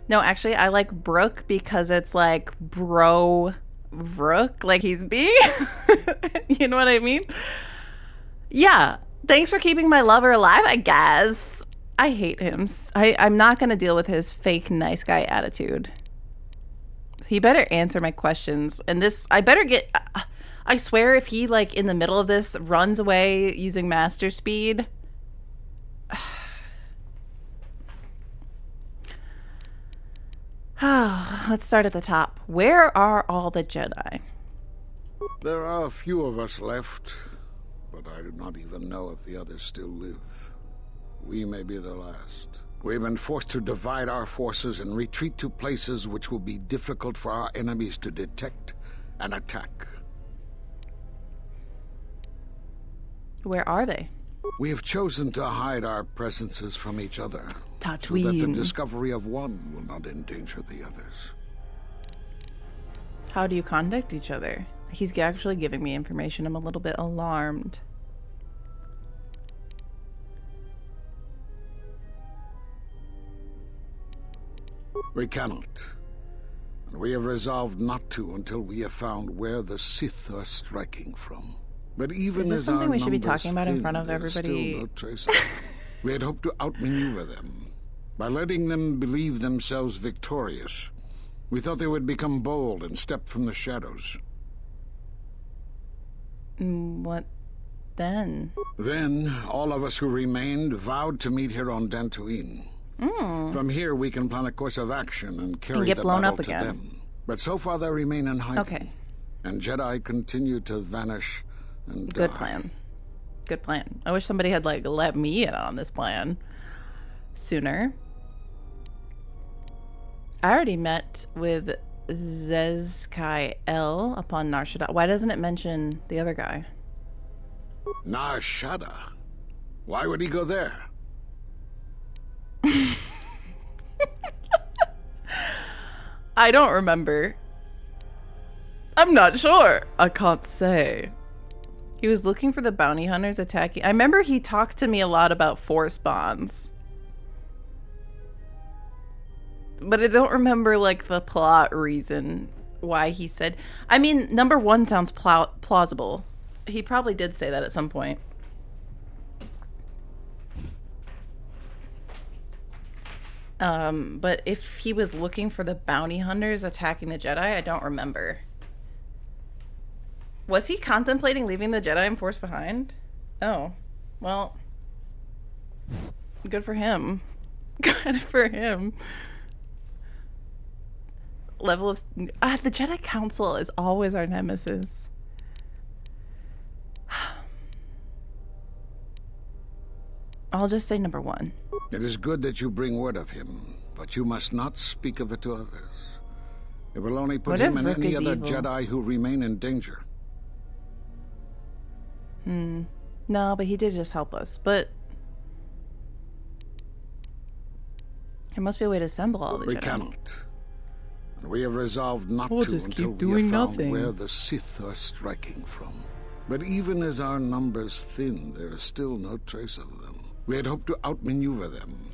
No, actually, I like Brooke because it's like bro Vrook, like he's being. You know what I mean? Yeah. Thanks for keeping my lover alive, I guess. I hate him. I'm not going to deal with his fake nice guy attitude. He better answer my questions. And this, I better get. I swear, if he, like, in the middle of this runs away using master speed. Let's start at the top. Where are all the Jedi? There are a few of us left, but I do not even know if the others still live. We may be the last. We've been forced to divide our forces and retreat to places which will be difficult for our enemies to detect and attack. Where are they? We have chosen to hide our presences from each other, Tatooine. so that the discovery of one will not endanger the others. How do you contact each other? He's actually giving me information. I'm a little bit alarmed. We cannot. And we have resolved not to until we have found where the Sith are striking from. But even Is this as something our we should be numbers talking about in thin, front of there is everybody? Still no trace of them. We had hoped to outmaneuver them. By letting them believe themselves victorious, we thought they would become bold and step from the shadows. What then? Then, all of us who remained vowed to meet here on Dantooine. From here, we can plan a course of action and carry get the blown battle up to again. them. But so far, they remain in hiding. Okay. And Jedi continue to vanish and Good die. plan. Good plan. I wish somebody had, like, let me in on this plan sooner. I already met with Zezkai L upon nar-shaddaa. Why doesn't it mention the other guy? Nar-shaddaa? Why would he go there? I don't remember. I'm not sure. I can't say. He was looking for the bounty hunters attacking. I remember he talked to me a lot about force bonds. But I don't remember, like, the plot reason why he said... I mean, number one sounds plausible. He probably did say that at some point. But if he was looking for the bounty hunters attacking the Jedi, I don't remember. Was he contemplating leaving the Jedi and Force behind? Oh, well, good for him. Good for him. Level of... the Jedi Council is always our nemesis. I'll just say number one. It is good that you bring word of him, but you must not speak of it to others. It will only put What him if and Rook any is other evil? Jedi who remain in danger. No, but he did just help us. But there must be a way to assemble all the We Jedi. cannot. And we have resolved not We'll to just until keep we have doing found nothing. where the Sith are striking from. But even as our numbers thin, there is still no trace of them. We had hoped to outmaneuver them.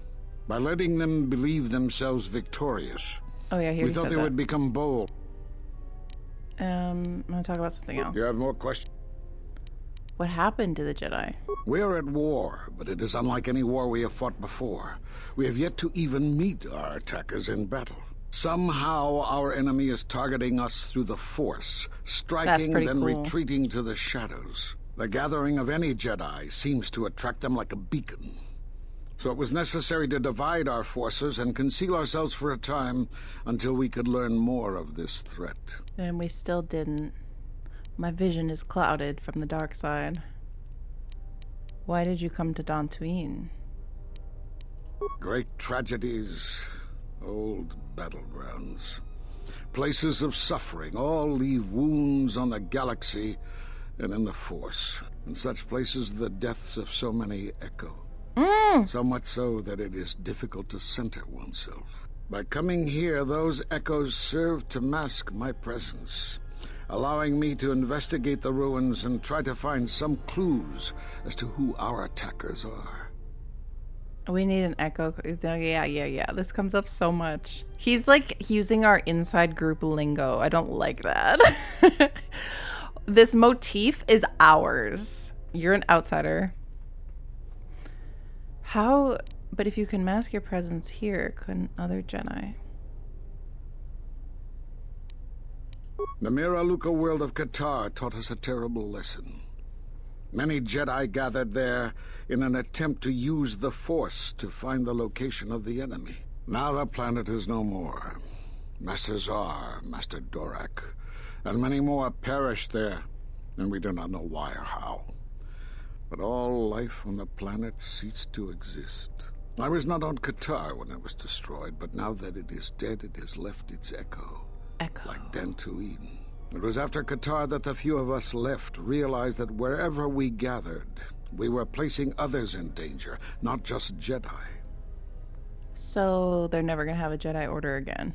By letting them believe themselves victorious, Oh yeah, he we already thought said they that. would become bold. I'm gonna talk about something else. You have more questions? What happened to the Jedi? We are at war, but it is unlike any war we have fought before. We have yet to even meet our attackers in battle. Somehow our enemy is targeting us through the Force, striking, pretty then cool. retreating to the shadows. The gathering of any Jedi seems to attract them like a beacon. So it was necessary to divide our forces and conceal ourselves for a time until we could learn more of this threat. And we still didn't. My vision is clouded from the dark side. Why did you come to Dantooine? Great tragedies, old battlegrounds. Places of suffering all leave wounds on the galaxy and in the Force. In such places, the deaths of so many echo. So much so that it is difficult to center oneself. By coming here, those echoes serve to mask my presence, allowing me to investigate the ruins and try to find some clues as to who our attackers are. We need an echo. Yeah. This comes up so much. He's like using our inside group lingo. I don't like that. This motif is ours. You're an outsider. How? But if you can mask your presence here, couldn't other Jedi? The Miraluka world of KOTOR taught us a terrible lesson. Many Jedi gathered there in an attempt to use the Force to find the location of the enemy. Now the planet is no more. Master Zar, Master Dorak, and many more perished there, and we do not know why or how. But all life on the planet ceased to exist. I was not on KOTOR when it was destroyed, but now that it is dead, it has left its echo. Like Dantooine. It was after KOTOR that the few of us left realized that wherever we gathered, we were placing others in danger, not just Jedi. So they're never gonna have a Jedi Order again.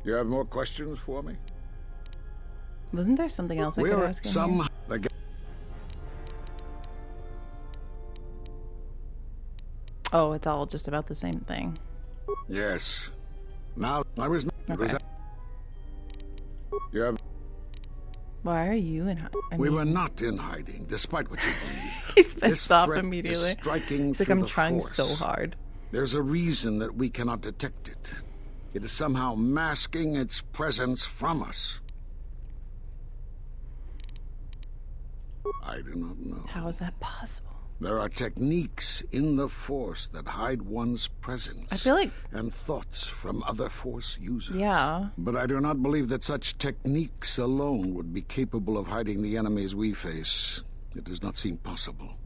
You have more questions for me? Wasn't there something else I could ask him? Oh, it's all just about the same thing. Yes. Now, I was... Okay. You have... Why are you in hiding? We were not in hiding, despite what you believe. He's pissed off immediately. He's like, I'm trying Force. so hard. There's a reason that we cannot detect it. It is somehow masking its presence from us. I do not know. How is that possible? There are techniques in the Force that hide one's presence. I feel like... and thoughts from other Force users. Yeah. But I do not believe that such techniques alone would be capable of hiding the enemies we face. It does not seem possible.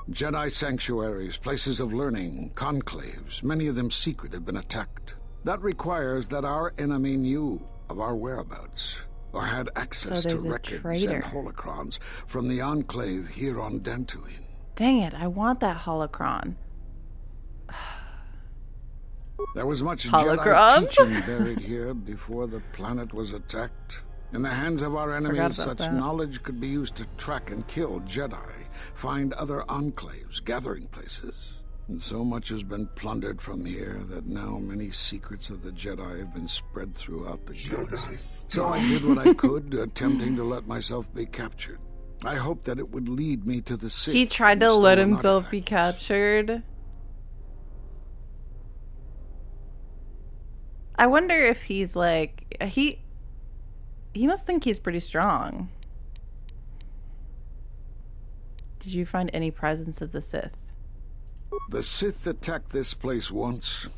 Jedi sanctuaries, places of learning, conclaves, many of them secret, have been attacked. That requires that our enemy knew of our whereabouts, or had access to records and holocrons from the Enclave here on Dantooine. Dang it, I want that holocron. There was much Holocrons? Jedi teaching buried here before the planet was attacked. In the hands of our enemies, such knowledge could be used to track and kill Jedi, find other enclaves, gathering places. And so much has been plundered from here that now many secrets of the Jedi have been spread throughout the galaxy. So I did what I could, attempting to let myself be captured. I hoped that it would lead me to the Sith. He tried to let himself be captured. I wonder if he's like... He must think he's pretty strong. Did you find any presence of the Sith? The Sith attacked this place once,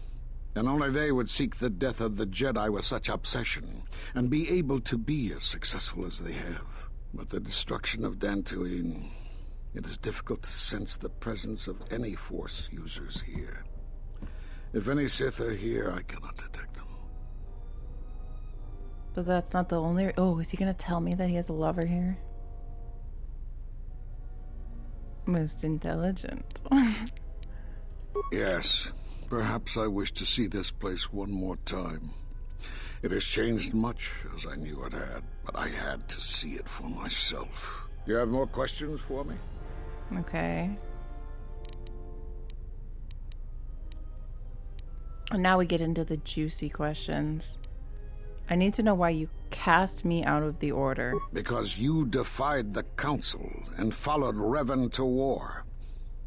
and only they would seek the death of the Jedi with such obsession, and be able to be as successful as they have. With the destruction of Dantooine, it is difficult to sense the presence of any Force users here. If any Sith are here, I cannot detect them. But that's not the only... Oh, is he going to tell me that he has a lover here? Most intelligent. Yes. Perhaps I wish to see this place one more time. It has changed much, as I knew it had, but I had to see it for myself. You have more questions for me? Okay. And now we get into the juicy questions. I need to know why you cast me out of the Order. Because you defied the Council and followed Revan to war.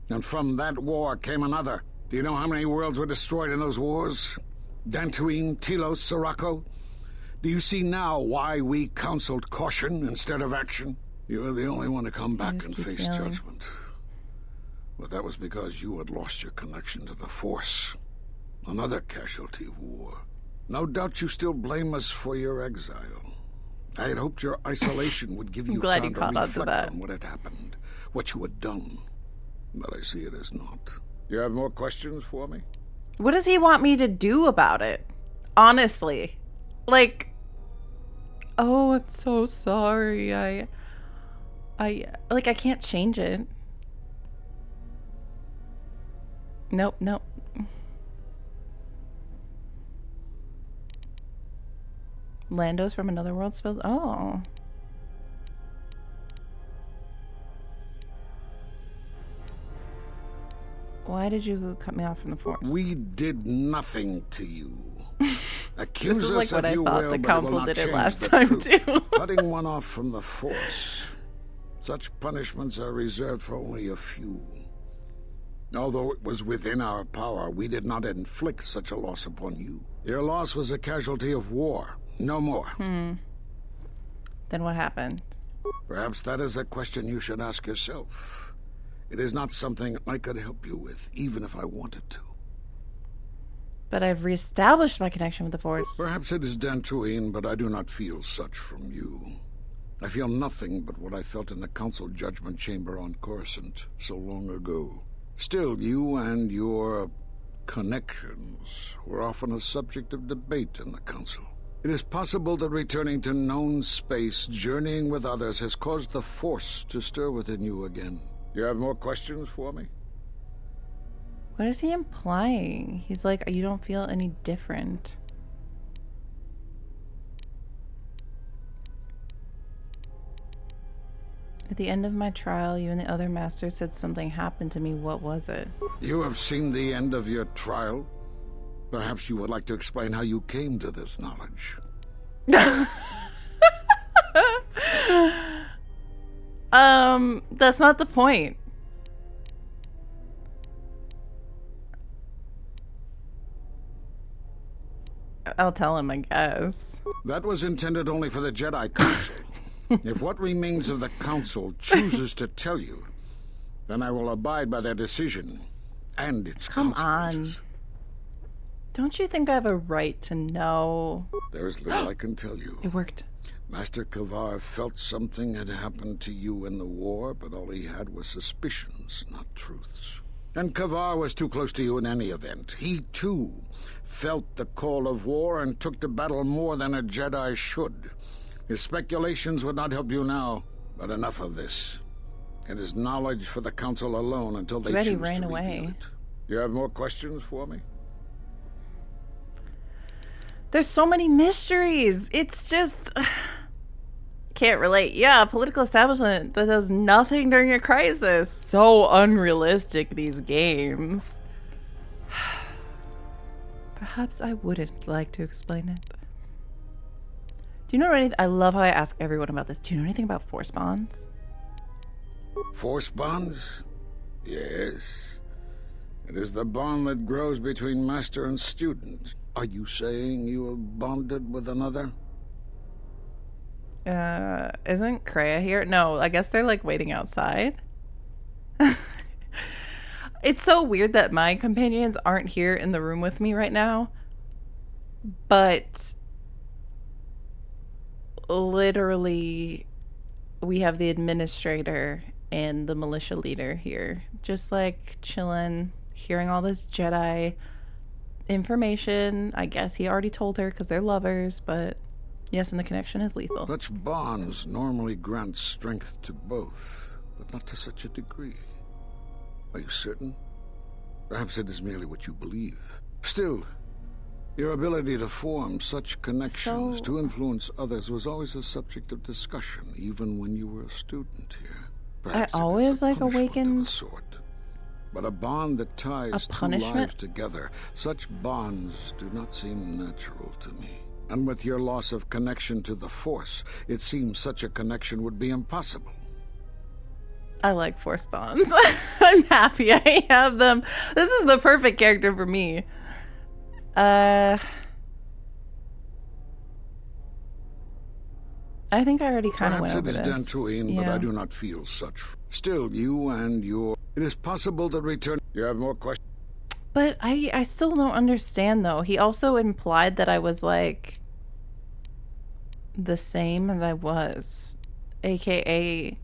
And from that war came another. Do you know how many worlds were destroyed in those wars? Dantooine, Telos, Sirocco? Do you see now why we counseled caution instead of action? You were the only one to come back and face judgment. But that was because you had lost your connection to the Force. Another casualty of war. No doubt you still blame us for your exile. I had hoped your isolation would give you time to reflect on what had happened, what you had done. But I see it as not. You have more questions for me? What does he want me to do about it? Honestly. Like, oh, I'm so sorry. I can't change it. Nope. Lando's from another world spelled... Oh. Why did you cut me off from the Force? We did nothing to you. Accuse this is like us what if I you thought will, the but council it did it will not last change time the truth. too. Cutting one off from the Force. Such punishments are reserved for only a few. Although it was within our power, we did not inflict such a loss upon you. Your loss was a casualty of war, no more. Then what happened? Perhaps that is a question you should ask yourself. It is not something I could help you with, even if I wanted to. But I've reestablished my connection with the Force. Perhaps it is Dantooine, but I do not feel such from you. I feel nothing but what I felt in the Council Judgment Chamber on Coruscant so long ago. Still, you and your connections were often a subject of debate in the Council. It is possible that returning to known space, journeying with others, has caused the Force to stir within you again. You have more questions for me? What is he implying? He's like, you don't feel any different. At the end of my trial, you and the other masters said something happened to me. What was it? You have seen the end of your trial? Perhaps you would like to explain how you came to this knowledge. That's not the point. I'll tell him, I guess. That was intended only for the Jedi Council. If what remains of the Council chooses to tell you, then I will abide by their decision and its consequences. Come on. Don't you think I have a right to know? There is little I can tell you. It worked. Master Kavar felt something had happened to you in the war, but all he had was suspicions, not truths. And Kavar was too close to you in any event. He, too, felt the call of war and took to battle more than a Jedi should. His speculations would not help you now, but enough of this. It is knowledge for the Council alone until they choose to reveal it. You have more questions for me? There's so many mysteries. It's just... Can't relate. Yeah, political establishment that does nothing during a crisis. So unrealistic, these games. Perhaps I wouldn't like to explain it. Do you know anything? I love how I ask everyone about this. Do you know anything about Force bonds? Force bonds? Yes. It is the bond that grows between master and student. Are you saying you have bonded with another? Isn't Kreia here? No, I guess they're like waiting outside. It's so weird that my companions aren't here in the room with me right now. But literally, we have the administrator and the militia leader here. Just like chilling, hearing all this Jedi information. I guess he already told her because they're lovers, but yes, and the connection is lethal. Such bonds normally grant strength to both, but not to such a degree. Are you certain? Perhaps it is merely what you believe. Still, your ability to form such connections, to influence others, was always a subject of discussion, even when you were a student here. Perhaps I always like awakened. But a bond that ties two punishment? lives together, such bonds do not seem natural to me. And with your loss of connection to the Force, it seems such a connection would be impossible. I like Force bonds. I'm happy I have them. This is the perfect character for me. I think I already kind of went over this. Perhaps it is Dantooine, but I do not feel such. Still, you and your... It is possible to return... You have more questions? But I still don't understand, though. He also implied that I was, like, the same as I was. AKA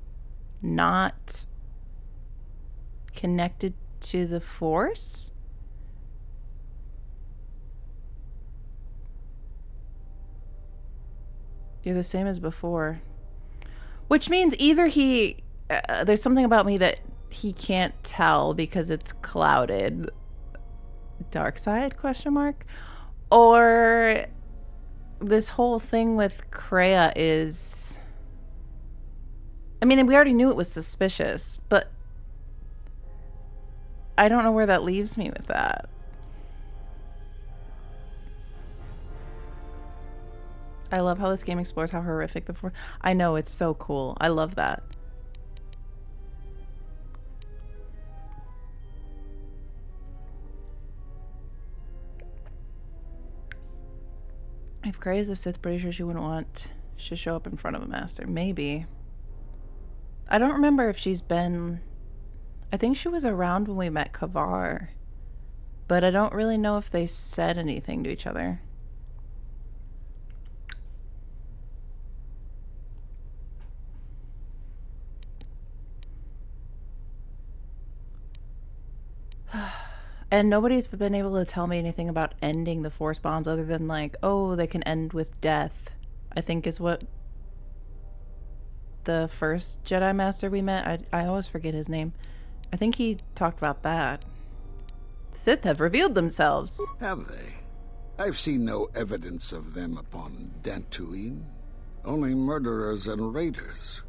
not connected to the Force? You're the same as before. Which means either he... there's something about me that he can't tell because it's clouded. Dark side, question mark? Or this whole thing with Kreia is... I mean, we already knew it was suspicious, but I don't know where that leaves me with that. I love how this game explores how horrific the Force. I know, it's so cool. I love that. If Grey is a Sith, pretty sure she wouldn't want to show up in front of a master. Maybe. I don't remember if she's been... I think she was around when we met Kavar. But I don't really know if they said anything to each other. And nobody's been able to tell me anything about ending the Force bonds other than like, oh, they can end with death, I think is what the first Jedi Master we met, I always forget his name. I think he talked about that. The Sith have revealed themselves. Have they? I've seen no evidence of them upon Dantooine. Only murderers and raiders.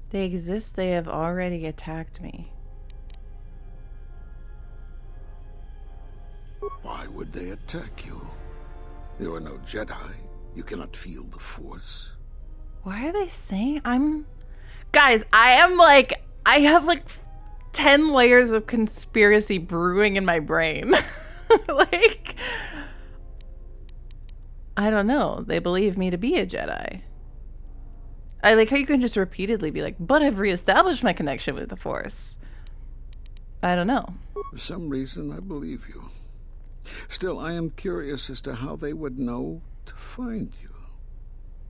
They exist, they have already attacked me. Why would they attack you? You are no Jedi. You cannot feel the Force. Why are they saying Guys, I am like... I have like 10 layers of conspiracy brewing in my brain. Like... I don't know. They believe me to be a Jedi. I like how you can just repeatedly be like, but I've reestablished my connection with the Force. I don't know. For some reason, I believe you. Still, I am curious as to how they would know to find you.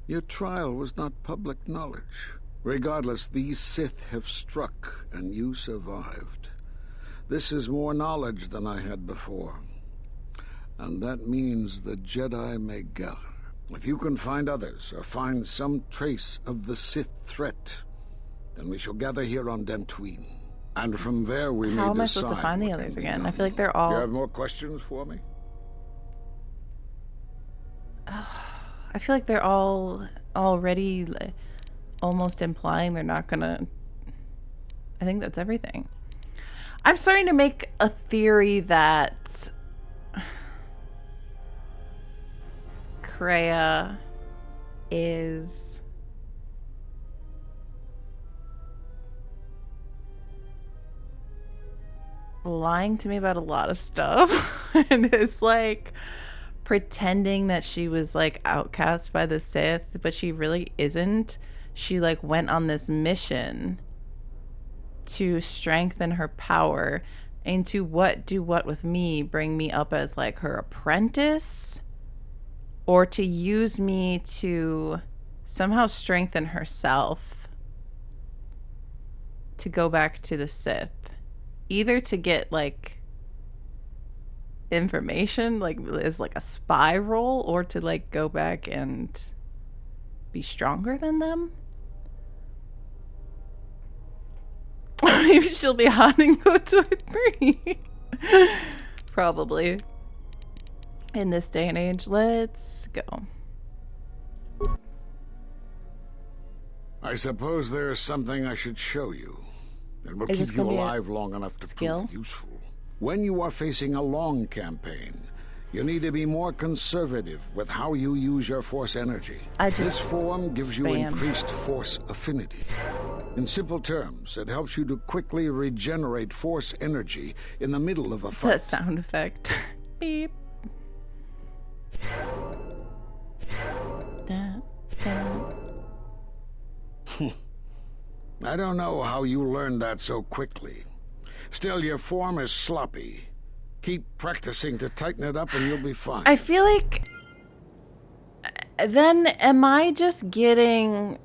Your trial was not public knowledge. Regardless, these Sith have struck, and you survived. This is more knowledge than I had before. And that means the Jedi may gather. If you can find others, or find some trace of the Sith threat, then we shall gather here on Dantooine. And from there we may decide. How am I supposed to find the others again? I feel like they're all... You have more questions for me? I feel like they're all already almost implying they're not gonna... I think that's everything. I'm starting to make a theory that Kreia is lying to me about a lot of stuff and is like pretending that she was like outcast by the Sith, but she really isn't. She like went on this mission to strengthen her power and to do what with me, bring me up as like her apprentice, or to use me to somehow strengthen herself to go back to the Sith. Either to get like information, like as like a spy role, or to like go back and be stronger than them. Maybe she'll be hot in KOTOR 3. Probably. In this day and age. Let's go. I suppose there's something I should show you. It will Is this keep you gonna be a alive long enough to skill? prove useful. When you are facing a long campaign, you need to be more conservative with how you use your Force energy. This form gives you increased Force affinity. In simple terms, it helps you to quickly regenerate Force energy in the middle of a fight. That sound effect. Beep. Da, da. I don't know how you learned that so quickly. Still, your form is sloppy. Keep practicing to tighten it up and you'll be fine. I feel like... Then am I just getting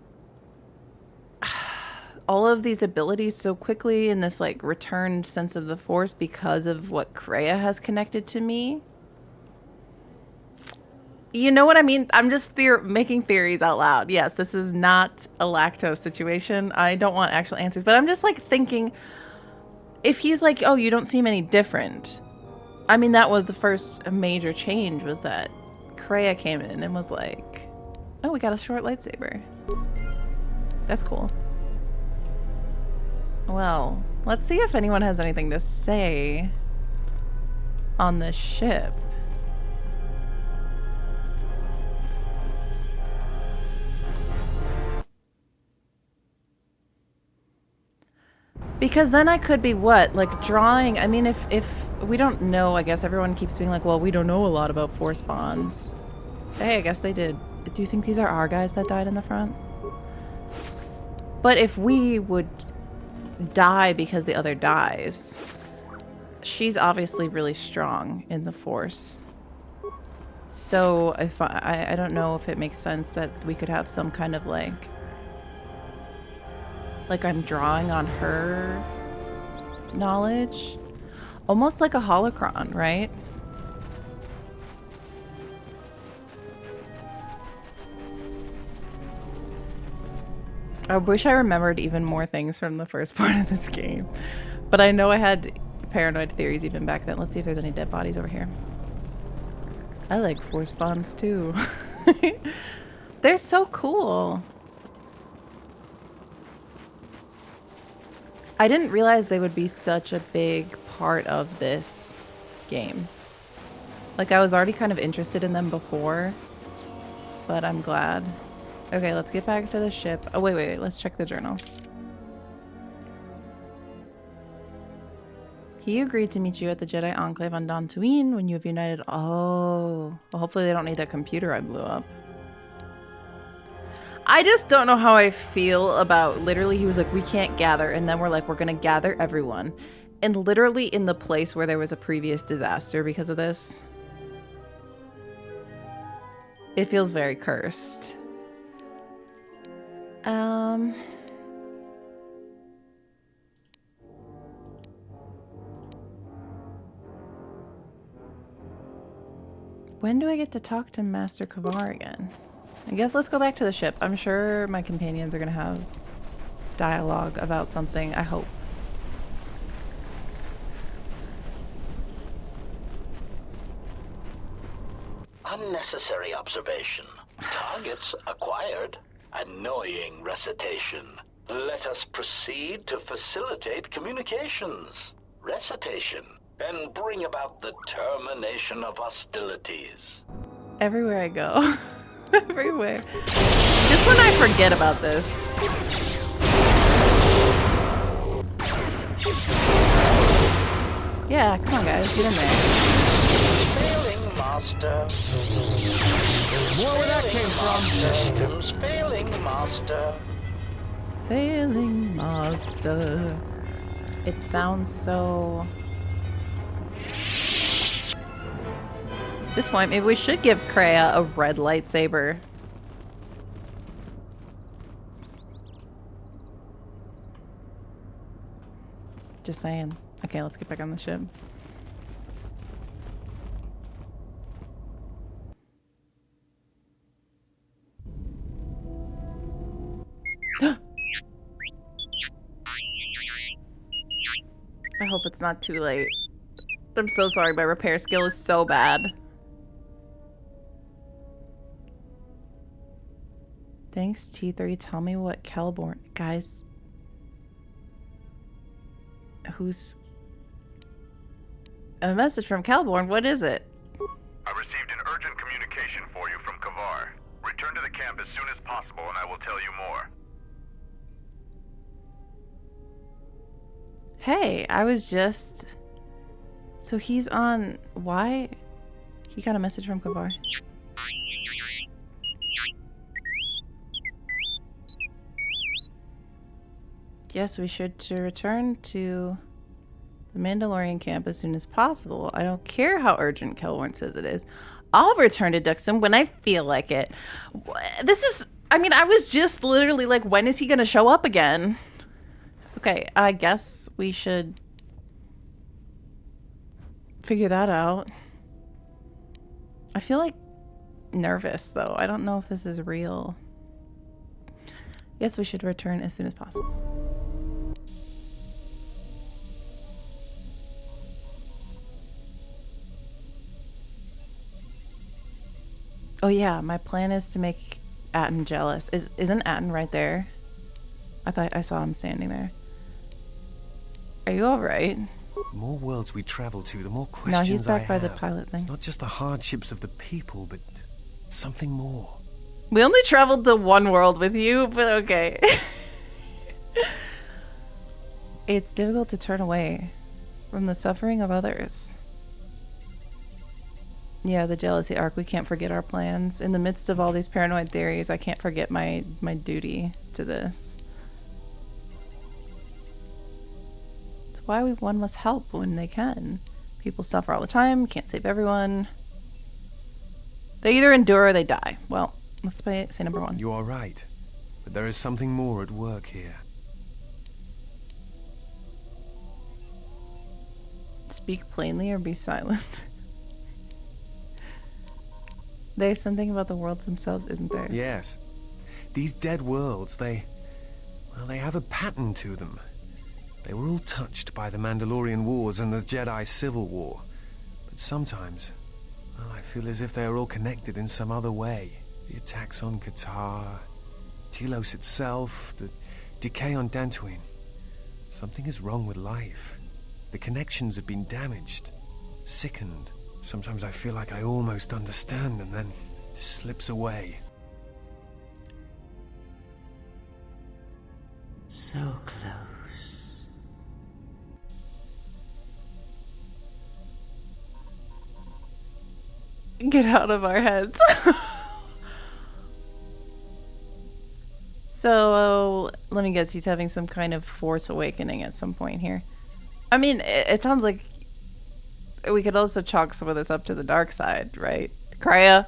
all of these abilities so quickly in this like returned sense of the Force because of what Kreia has connected to me? You know what I mean? I'm just making theories out loud. Yes, this is not a lactose situation. I don't want actual answers, but I'm just like thinking, if he's like, oh, you don't seem any different. I mean, that was the first major change, was that Kreia came in and was like, oh, we got a short lightsaber. That's cool. Well, let's see if anyone has anything to say on this ship. Because then I could be what? Like drawing. I mean, if we don't know, I guess everyone keeps being like, well, we don't know a lot about force bonds. Hey, I guess they did. Do you think these are our guys that died in the front? But if we would die because the other dies, she's obviously really strong in the force. So if I don't know if it makes sense that we could have some kind of like I'm drawing on her knowledge. Almost like a holocron, right? I wish I remembered even more things from the first part of this game. But I know I had paranoid theories even back then. Let's see if there's any dead bodies over here. I like force bonds too. They're so cool. I didn't realize they would be such a big part of this game. Like, I was already kind of interested in them before, but I'm glad. Okay, let's get back to the ship. Oh, wait, let's check the journal. He agreed to meet you at the Jedi Enclave on Dantooine when you have united. Oh, well, hopefully they don't need that computer I blew up. I just don't know how I feel about literally he was like, we can't gather. And then we're like, we're going to gather everyone. And literally in the place where there was a previous disaster because of this. It feels very cursed. When do I get to talk to Master Kavar again? I guess let's go back to the ship. I'm sure my companions are going to have dialogue about something, I hope. Unnecessary observation. Targets acquired. Annoying recitation. Let us proceed to facilitate communications. Recitation. And bring about the termination of hostilities. Everywhere I go. Everywhere. Just when I forget about this. Yeah, come on guys, get in there. Failing master. More where that came from. Systems failing master. Failing master. It sounds so... At this point, maybe we should give Kreia a red lightsaber. Just saying. Okay, let's get back on the ship. I hope it's not too late. I'm so sorry, my repair skill is so bad. Thanks, T3. Tell me what Kelborn... Guys... Who's... A message from Kelborn? What is it? I received an urgent communication for you from Kavar. Return to the camp as soon as possible and I will tell you more. Hey, I was just... So he's on... Why? He got a message from Kavar. Yes, we should return to the Mandalorian camp as soon as possible. I don't care how urgent Kelborn says it is. I'll return to Duxton when I feel like it. This is... I mean, I was just literally like, when is he going to show up again? Okay, I guess we should figure that out. I feel like nervous, though. I don't know if this is real. Yes, we should return as soon as possible. Oh yeah, my plan is to make Atten jealous. Isn't Atten right there? I thought I saw him standing there. Are you alright? The more worlds we travel to, the more No, questions he's back I by have. the pilot thing. It's not just the hardships of the people, but something more. We only traveled to one world with you, but okay. It's difficult to turn away from the suffering of others. Yeah, the jealousy arc. We can't forget our plans. In the midst of all these paranoid theories, I can't forget my duty to this. It's why one must help when they can. People suffer all the time, can't save everyone. They either endure or they die. Well, let's say number one. You are right, but there is something more at work here. Speak plainly or be silent. There's something about the worlds themselves, isn't there? Yes. These dead worlds, they have a pattern to them. They were all touched by the Mandalorian Wars and the Jedi Civil War. But sometimes, well, I feel as if they are all connected in some other way. The attacks on KOTOR, Telos itself, the decay on Dantooine. Something is wrong with life. The connections have been damaged, sickened. Sometimes I feel like I almost understand and then it just slips away. So close. Get out of our heads. So, let me guess, he's having some kind of force awakening at some point here. I mean, it sounds like we could also chalk some of this up to the dark side, right? Kreia?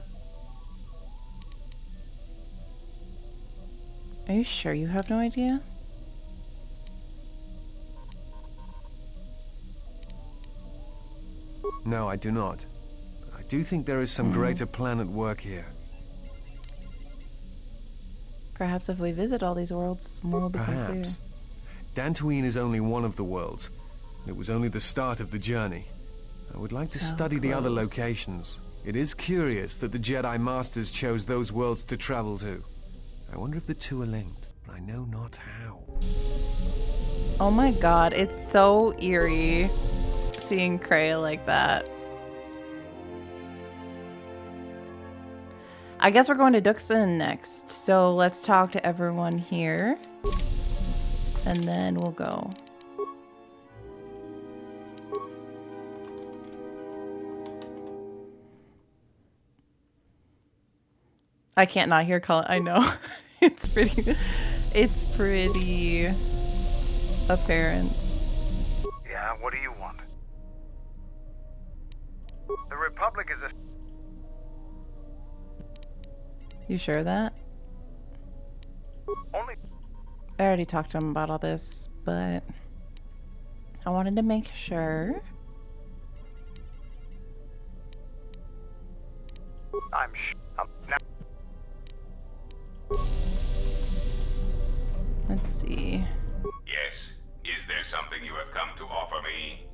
Are you sure you have no idea? No, I do not. But I do think there is some greater plan at work here. Perhaps if we visit all these worlds, more will become clear. Perhaps. Dantooine is only one of the worlds. It was only the start of the journey. I would like to So study the other close. locations. It is curious that the Jedi Masters chose those worlds to travel to. I wonder if the two are linked, but I know not how. Oh my god, it's so eerie seeing Kreia like that. I guess we're going to Duxon next, so let's talk to everyone here. And then we'll go. I can't not hear Colin. I know. It's pretty apparent. Yeah, what do you want? The Republic is a... You sure of that? only... I already talked to him about all this, but I wanted to make sure. now... Let's see. Yes. Is there something you have come to offer me?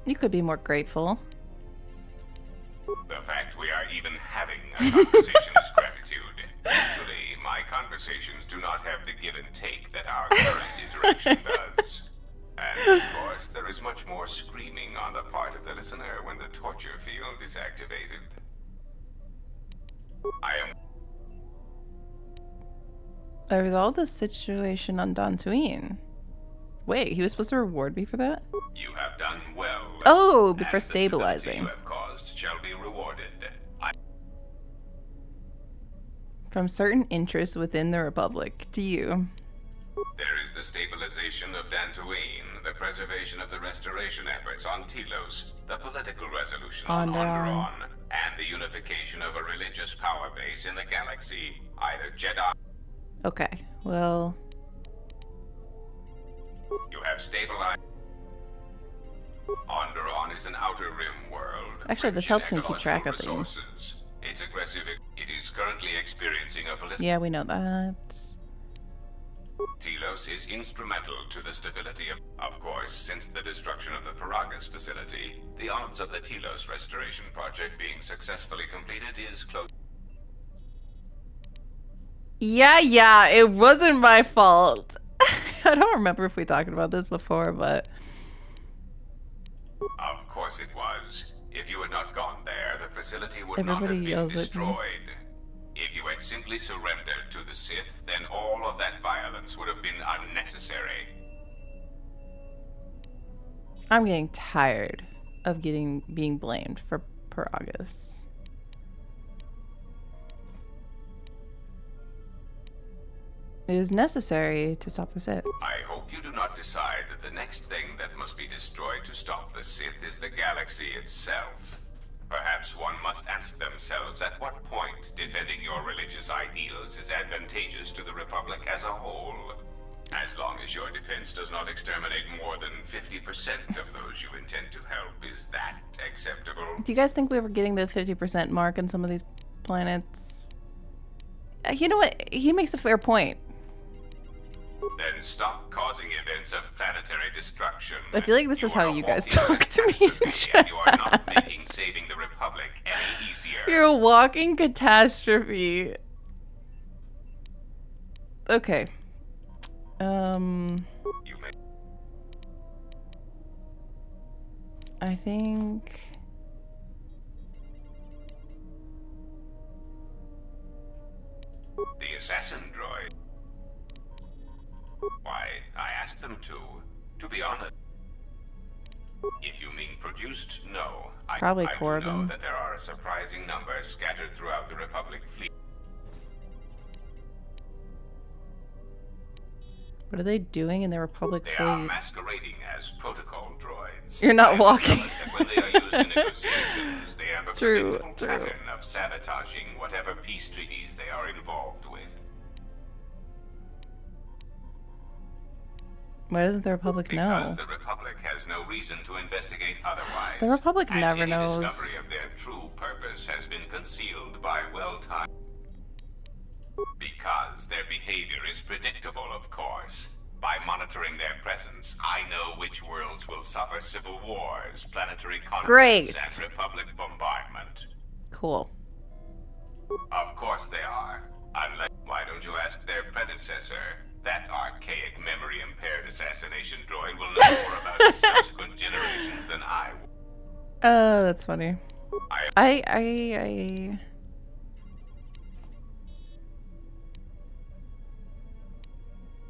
You could be more grateful. The fact we are even having a conversation is gratitude. Actually, my conversations do not have the give and take that our current interaction does. And of course, there is much more screaming on the part of the listener when the torture field is activated. I am... There was all this situation on Dantooine. Wait, he was supposed to reward me for that? You have done well. Oh, and before the stability stabilizing. you have caused shall be rewarded. From certain interests within the Republic to you. There is the stabilization of Dantooine, the preservation of the restoration efforts on Telos, the political resolution on Onderon. Onderon, and the unification of a religious power base in the galaxy, either Jedi... Okay, well... You have stabilized... Onderon is an outer rim world. Actually, this rich helps in me keep track of ecological things. resources. Its aggressive... It is currently experiencing a political... Yeah, we know that. Telos is instrumental to the stability of course, since the destruction of the Paragas facility, the odds of the Telos restoration project being successfully completed is close. Yeah, it wasn't my fault. I don't remember if we talked about this before, but Of course it was. If you had not gone there, the facility would Everybody not have yells been at me. destroyed. If you had simply surrendered to the Sith, then all of that violence would have been unnecessary. I'm getting tired of being blamed for Paragus. It is necessary to stop the Sith. I hope you do not decide that the next thing that must be destroyed to stop the Sith is the galaxy itself. Perhaps one must ask themselves at what point defending your religious ideals is advantageous to the Republic as a whole. As long as your defense does not exterminate more than 50% of those you intend to help, is that acceptable? Do you guys think we were getting the 50% mark in some of these planets? You know what? He makes a fair point. Then stop causing events of planetary destruction. I feel like this is how are you guys walking talk to me in catastrophe, and you are not making saving the Republic any easier. You're a walking catastrophe. Okay. You may I think... the assassin droid. Why, I asked them to. To be honest. If you mean produced, no. Probably I do know Corbin. that there are a surprising number scattered throughout the Republic fleet. What are they doing in the Republic They are fleet? masquerading as protocol droids. You're not I have walking. discovered that when they are used in negotiations, they have a True, predictable true. pattern of sabotaging whatever peace treaties they are involved with. Why doesn't the Republic Because know? the Republic has no reason to investigate otherwise. The Republic and never any knows. discovery of their true purpose has been concealed by well-timed. Because their behavior is predictable, of course. By monitoring their presence, I know which worlds will suffer civil wars, planetary conflicts, Great. and Republic bombardment. Cool. Of course they are. Unless, why don't you ask their predecessor? That archaic, memory-impaired assassination droid will know more about his subsequent generations than I will. That's funny. I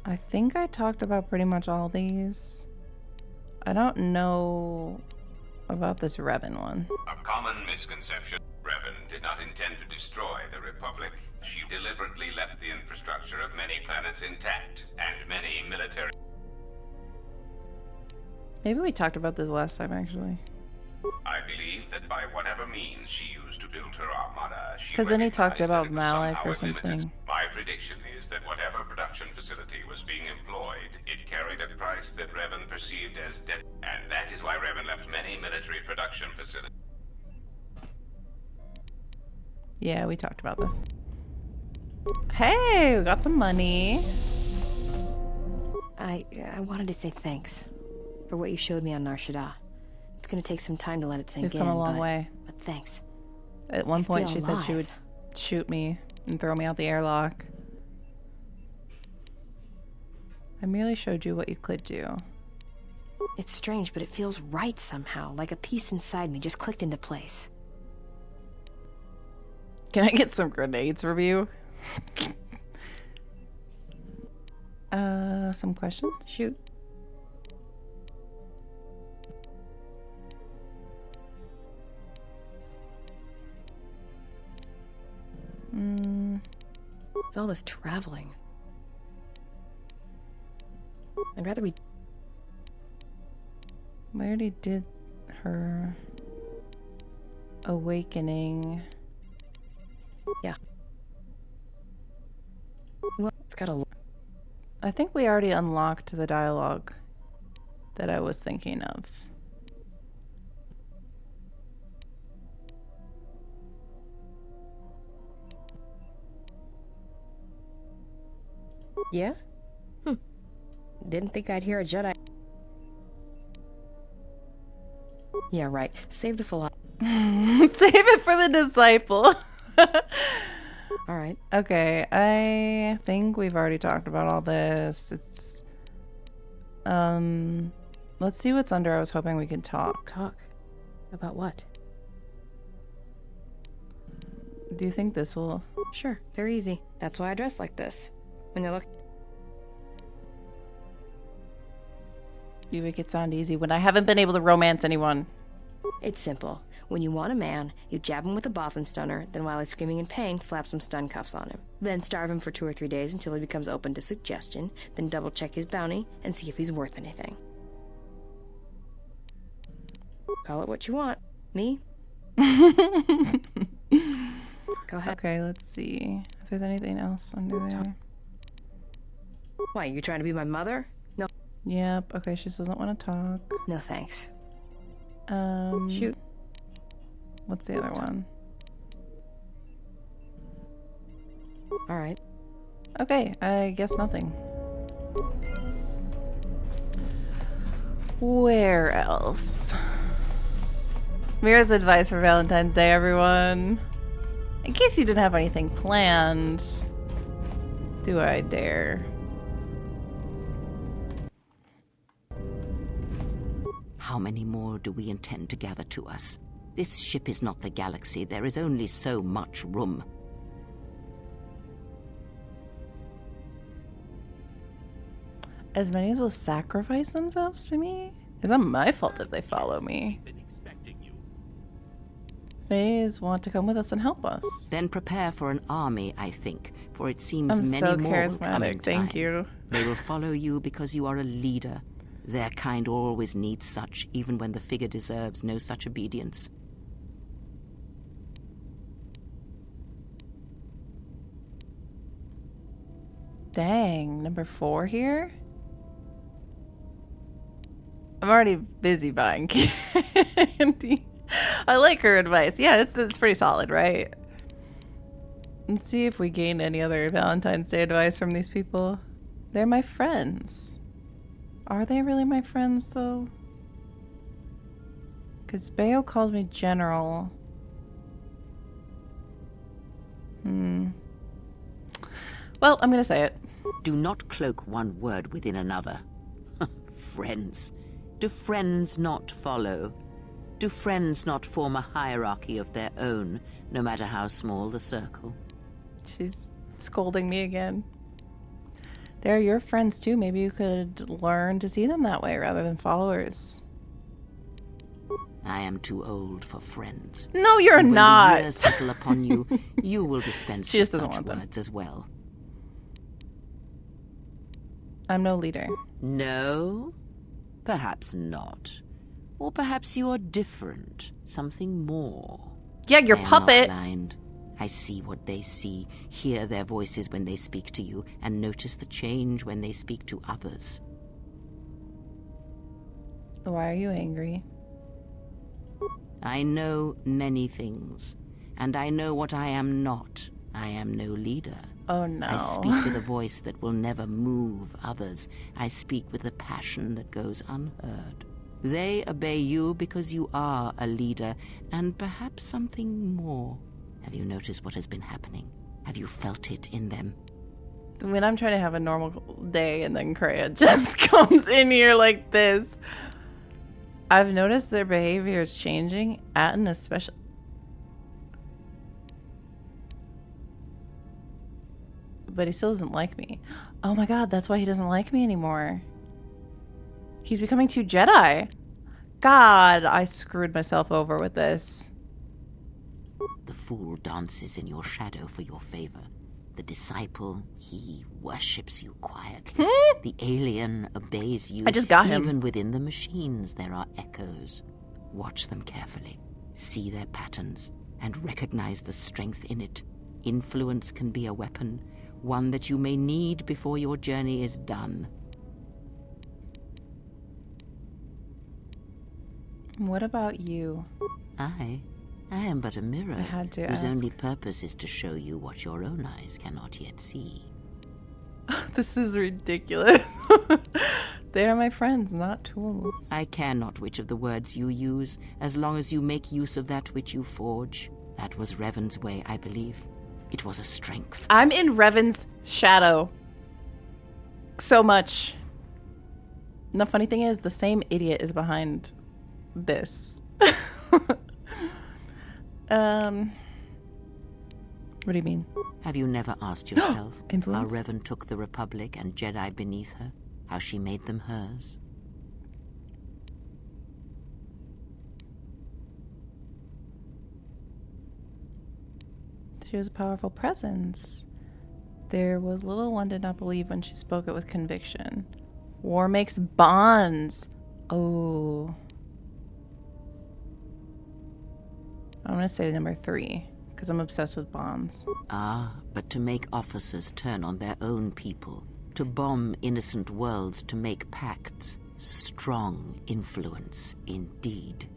I think I talked about pretty much all these. I don't know about this Revan one. A common misconception. Revan did not intend to destroy the Republic. She deliberately left the infrastructure of many planets intact, and many military... Maybe we talked about this last time, actually. I believe that by whatever means she used to build her armada, she 'Cause then he talked recognized about that it was Malak or somehow something. limited. My prediction is that whatever production facility was being employed, it carried a price that Revan perceived as debt, and that is why Revan left many military production facilities. Yeah, we talked about this. Hey, we got some money. I wanted to say thanks for what you showed me on nar-shaddaa. It's gonna take some time to let it sink We've in, come a long but, way. but thanks. At one I point, feel she said she would alive. shoot me and throw me out the airlock. I merely showed you what you could do. It's strange, but it feels right somehow, like a piece inside me just clicked into place. Can I get some grenades from you? Some questions? Shoot. It's all this traveling. I'd rather we... We already did her awakening. Yeah. Well, it's got a... I think we already unlocked the dialogue that I was thinking of. Yeah? Didn't think I'd hear a Jedi. Yeah, right. Save the philosophy. Save it for the disciple. All right. Okay, I think we've already talked about all this. It's Let's see what's under. I was hoping we could talk. Talk? About what? Do you think this will... Sure, they're easy. That's why I dress like this. When they're You make it sound easy when I haven't been able to romance anyone. It's simple. When you want a man, you jab him with a Bothan stunner, then while he's screaming in pain, slap some stun cuffs on him. Then starve him for 2 or 3 days until he becomes open to suggestion, then double check his bounty and see if he's worth anything. Call it what you want. Me? Go ahead. Okay, let's see if there's anything else under there. Why, you trying to be my mother? No. Yep, okay, she doesn't want to talk. No thanks. Shoot. What's the other one? Alright. Okay, I guess nothing. Where else? Mira's advice for Valentine's Day, everyone. In case you didn't have anything planned, do I dare? How many more do we intend to gather to us? This ship is not the galaxy. There is only so much room. As many as will sacrifice themselves to me? It's not my fault if they follow me. Many as want to come with us and help us. Then prepare for an army, I think, for it seems I'm many so more will come in charismatic, thank time. you. They will follow you because you are a leader. Their kind always needs such, even when the figure deserves no such obedience. Dang, number 4 here? I'm already busy buying candy. I like her advice. Yeah, it's pretty solid, right? Let's see if we gain any other Valentine's Day advice from these people. They're my friends. Are they really my friends, though? Because Bayo calls me General. Well, I'm gonna say it. Do not cloak one word within another. Friends. Do friends not follow? Do friends not form a hierarchy of their own, no matter how small the circle? She's scolding me again. They're your friends too. Maybe you could learn to see them that way rather than followers. I am too old for friends. No, you're And when not. the years settle upon you, you will dispense She just with doesn't such want them. words as well. I'm no leader. No? Perhaps not. Or perhaps you are different. Something more. Yeah, your I am puppet. not blind. I see what they see, hear their voices when they speak to you, and notice the change when they speak to others. Why are you angry? I know many things, and I know what I am not. I am no leader. Oh no. I speak with a voice that will never move others. I speak with a passion that goes unheard. They obey you because you are a leader, and perhaps something more. Have you noticed what has been happening? Have you felt it in them? When I'm trying to have a normal day and then Kreia just comes in here like this. I've noticed their behavior is changing at an especially... But he still doesn't like me. Oh my god, that's why he doesn't like me anymore. He's becoming too Jedi. God, I screwed myself over with this. The fool dances in your shadow for your favor. The disciple, he worships you quietly. The alien obeys you. I just got him. Even within the machines, there are echoes. Watch them carefully. See their patterns and recognize the strength in it. Influence can be a weapon, one that you may need before your journey is done. What about you? I am but a mirror, I had to whose ask. only purpose is to show you what your own eyes cannot yet see. This is ridiculous. They are my friends, not tools. I care not which of the words you use, as long as you make use of that which you forge. That was Revan's way, I believe. It was a strength. I'm in Revan's shadow. So much. The funny thing is, the same idiot is behind this. What do you mean? Have you never asked yourself how Influence? Revan took the Republic and Jedi beneath her? How she made them hers? She was a powerful presence. There was little one did not believe when she spoke it with conviction. War makes bonds. Oh. I'm going to say number 3, because I'm obsessed with bonds. Ah, but to make officers turn on their own people, to bomb innocent worlds, to make pacts. Strong influence, indeed.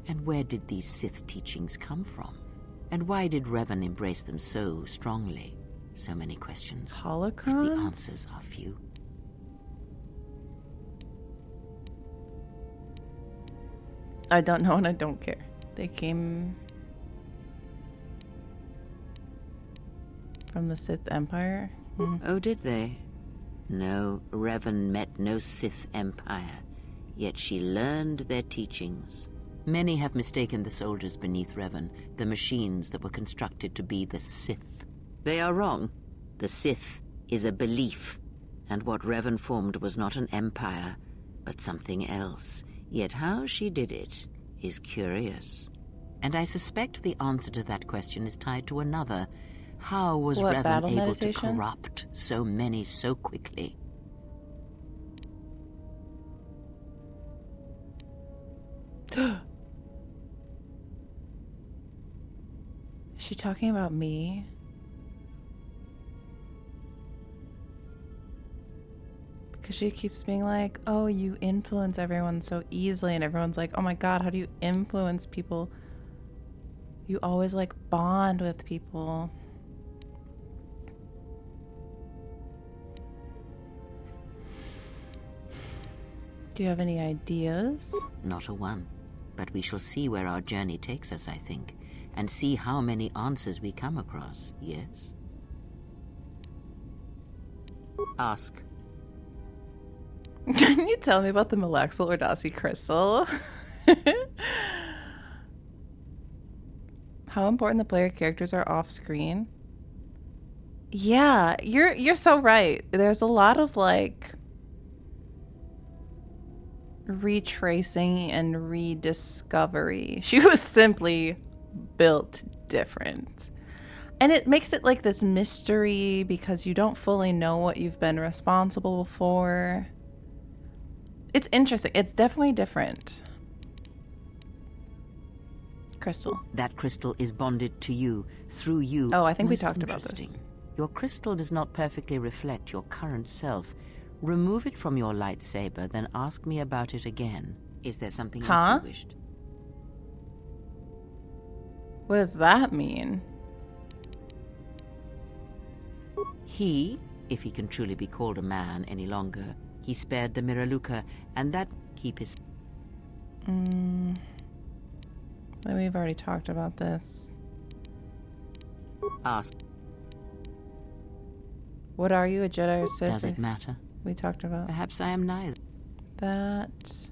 And where did these Sith teachings come from? And why did Revan embrace them so strongly? So many questions. Holocrons? The answers are few. I don't know and I don't care. They came from the Sith Empire. Oh, did they? No, Revan met no Sith Empire, yet she learned their teachings. Many have mistaken the soldiers beneath Revan, the machines that were constructed to be the Sith. They are wrong. The Sith is a belief, and what Revan formed was not an empire, but something else. Yet how she did it is curious. And I suspect the answer to that question is tied to another. How was Revan able to corrupt so many so quickly? Is she talking about me? Because she keeps being like, oh, you influence everyone so easily. And everyone's like, oh my god, how do you influence people? You always like bond with people. Do you have any ideas? Not a one. But we shall see where our journey takes us, I think. And see how many answers we come across, yes? Ask. Can you tell me about the Malaxal Ordasi crystal? How important the player characters are off screen? Yeah, you're so right. There's a lot of like retracing and rediscovery. She was simply built different. And it makes it like this mystery because you don't fully know what you've been responsible for. It's interesting. It's definitely different. Crystal. That crystal is bonded to you, through you. Oh, I think we Most talked about interesting. this. Your crystal does not perfectly reflect your current self. Remove it from your lightsaber, then ask me about it again. Is there something else you wished? What does that mean? He, if he can truly be called a man any longer, he spared the Miraluka, and that keep his... We've already talked about this. Ask. What are you, a Jedi or Sith? Does it matter? We talked about Perhaps I am neither. that.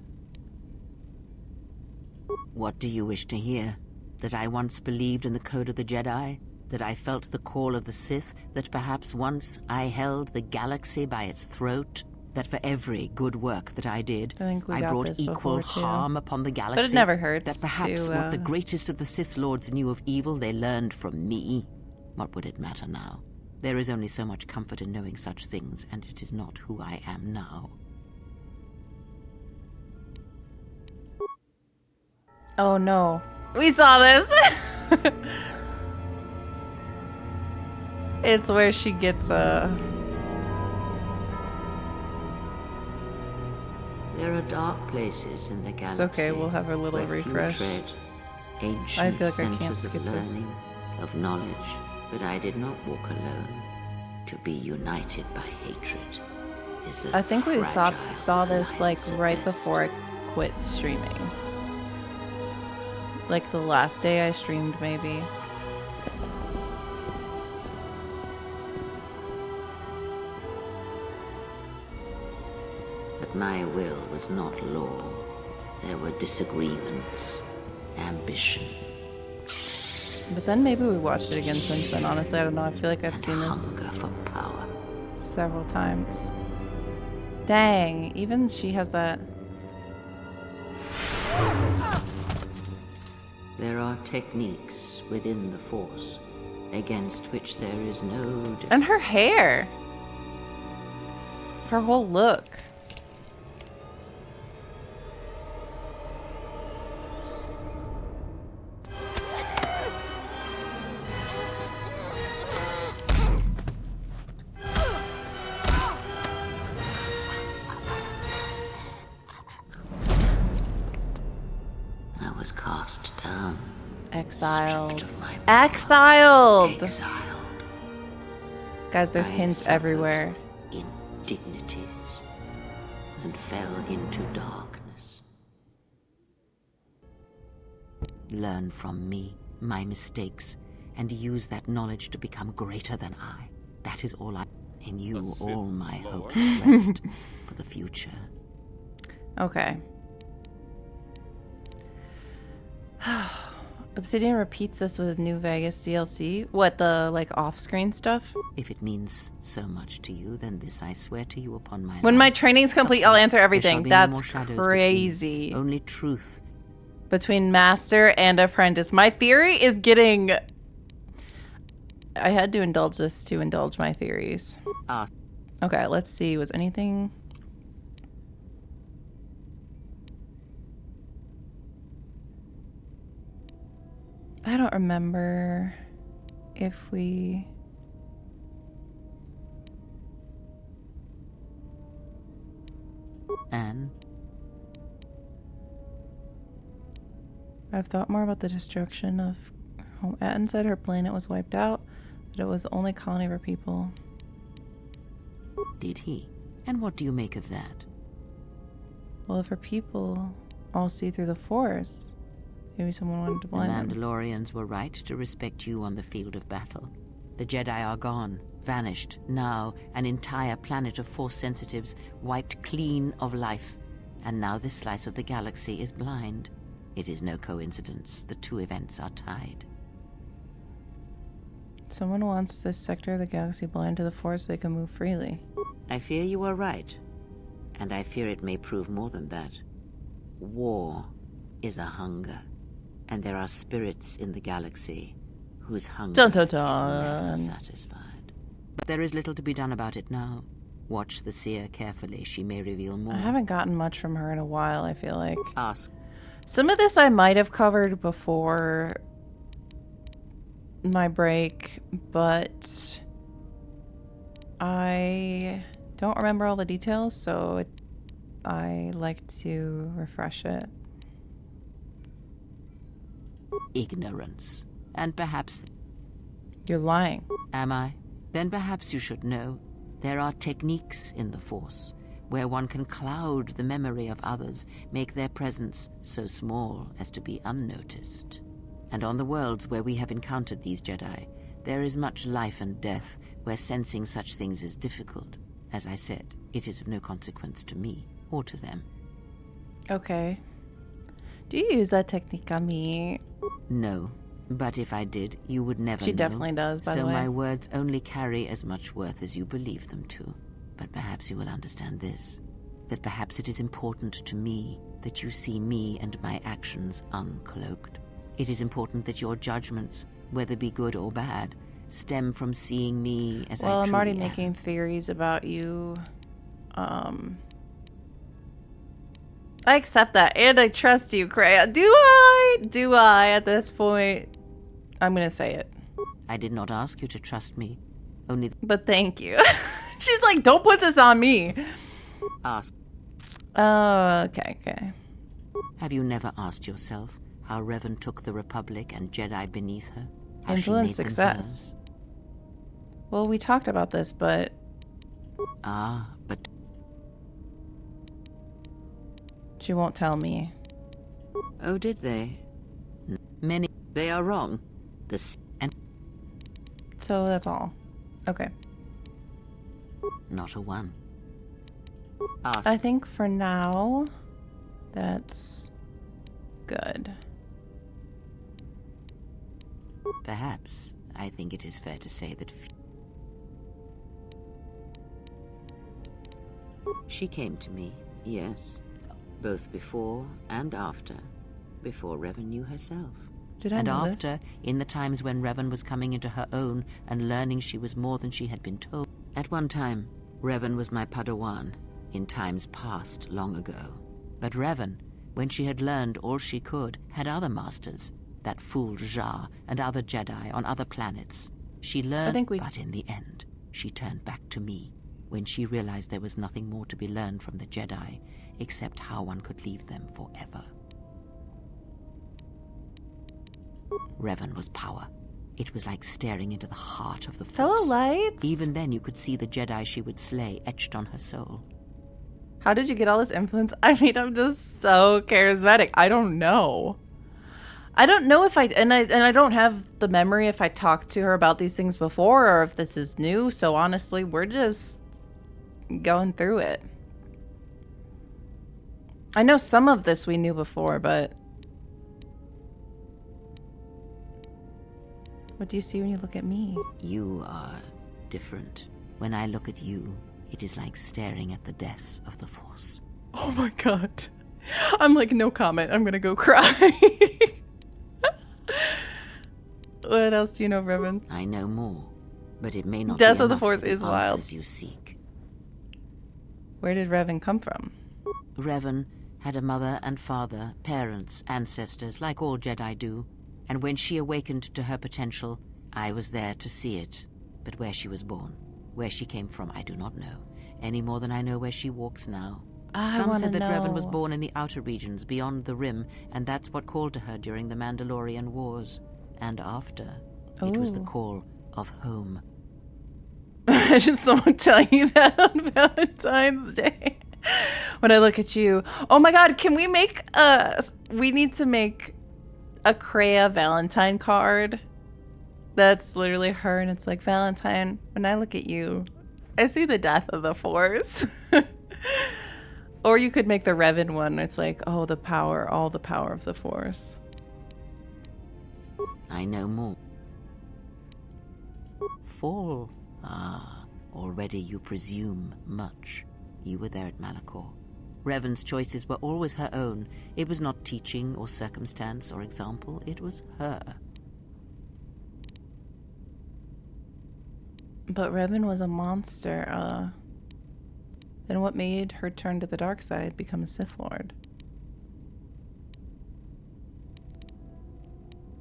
What do you wish to hear? That I once believed in the code of the Jedi? That I felt the call of the Sith? That perhaps once I held the galaxy by its throat? That for every good work that I did, I think we got brought this equal before, too. harm upon the galaxy? But it never hurts That perhaps to, what the greatest of the Sith Lords knew of evil, they learned from me? What would it matter now? There is only so much comfort in knowing such things, and it is not who I am now. Oh no. We saw this! It's where she gets There are dark places in the galaxy. It's okay, we'll have a little where few refresh. tread. Ancient I feel like I can't centers skip of this. learning, of knowledge, but I did not walk alone. To be united by hatred is a I think we saw fragile this like alliance at right best. before I quit streaming. Like the last day I streamed, maybe. But But my will was not law. There were disagreements, ambition, But then maybe we watched it again since then. Honestly, I don't know. I feel like I've and seen this hunger for power. several times. Dang, even she has that. There are techniques within the Force against which there is no defense. And her hair. Her whole look. I was cast down. Exiled. Stripped of my Exiled! exiled. Guys, there's I hints suffered everywhere. indignities and fell into darkness. Learn from me, my mistakes, and use that knowledge to become greater than I. That is all I... In you, all my hopes rest for the future. Okay. Obsidian repeats this with New Vegas DLC. What, the, like, off-screen stuff? If it means so much to you, then this I swear to you upon my When life. my training's complete, I'll answer There shall everything. be no That's more shadows crazy. between. Only truth. Between master and apprentice. My theory is getting... I had to indulge this to indulge my theories. Ah, Okay, let's see. Was anything... I don't remember if we... and I've thought more about the destruction of home. Atten said her planet was wiped out, but it was the only colony of her people. did he? And what do you make of that? Well, if her people all see through the Force, maybe someone wanted to The blind them. Mandalorians were right to respect you on the field of battle. The Jedi are gone, vanished. Now, an entire planet of Force sensitives wiped clean of life. And now this slice of the galaxy is blind. It is no coincidence. The two events are tied. Someone wants this sector of the galaxy blind to the Force so they can move freely. I fear you are right. And I fear it may prove more than that. War is a hunger. And there are spirits in the galaxy whose hunger Dun, dun, is never dun. satisfied. But there is little to be done about it now. Watch the seer carefully. She may reveal more. I haven't gotten much from her in a while, I feel like. Ask. Some of this I might have covered before my break, but I don't remember all the details, so I like to refresh it. Ignorance. And perhaps... You're lying. Am I? Then perhaps you should know. There are techniques in the Force where one can cloud the memory of others, make their presence so small as to be unnoticed. And on the worlds where we have encountered these Jedi, there is much life and death where sensing such things is difficult. As I said, it is of no consequence to me or to them. Okay. Do you use that technique on me? No, but if I did, you would never know. She definitely does, by the way. So my words only carry as much worth as you believe them to. But perhaps you will understand this, that perhaps it is important to me that you see me and my actions uncloaked. It is important that your judgments, whether be good or bad, stem from seeing me as I truly am. Well, I'm already making theories about you. I accept that, and I trust you, Kreia. Do I? Do I, at this point? I'm gonna say it. I did not ask you to trust me, only But thank you. She's like, don't put this on me. ask. Oh, okay. Have you never asked yourself how Revan took the Republic and Jedi beneath her? How Influence she made them success. hers? Well, we talked about this, but Ah, but she won't tell me. oh, did they? Many. They are wrong. And So that's all. Okay. not a one. Ask. I think for now, that's good. Perhaps I think it is fair to say that she came to me, yes, both before and after, before Revan knew herself. Did I And know after, this? in the times when Revan was coming into her own and learning she was more than she had been told. At one time, Revan was my Padawan, in times past long ago. But Revan, when she had learned all she could, had other masters, that fool Jar and other Jedi on other planets. She learned, but in the end, she turned back to me, when she realized there was nothing more to be learned from the Jedi, except how one could leave them forever. Revan was power. It was like staring into the heart of the Force. Fellow Lights? Even then you could see the Jedi she would slay etched on her soul. How did you get all this influence? I mean, I'm just so charismatic. I don't know. I don't know if I don't have the memory if I talked to her about these things before or if this is new. So honestly, we're just going through it. I know some of this we knew before, but what do you see when you look at me? You are different. When I look at you, it is like staring at the depths of the Force. Oh my god. I'm like, no comment. I'm gonna go cry. What else do you know, Revan? I know more, but it may not Death be of the enough Force for the is wild. answers you seek. Where did Revan come from? Revan had a mother and father, parents, ancestors, like all Jedi do. And when she awakened to her potential, I was there to see it. But where she was born, where she came from, I do not know, any more than I know where she walks now. Some said that Revan was born in the outer regions, beyond the Rim, and that's what called to her during the Mandalorian Wars. And after, it was the call of home. Imagine someone telling you that on Valentine's Day. When I look at you, oh my god, can we make we need to make a Kreia Valentine card that's literally her and it's like, Valentine, when I look at you, I see the death of the Force. Or you could make the Revan one. It's like, oh, the power, all the power of the Force. I know more. Fall. Already you presume much. You were there at Malachor. Revan's choices were always her own. It was not teaching or circumstance or example. It was her. But Revan was a monster. Then what made her turn to the dark side, become a Sith Lord?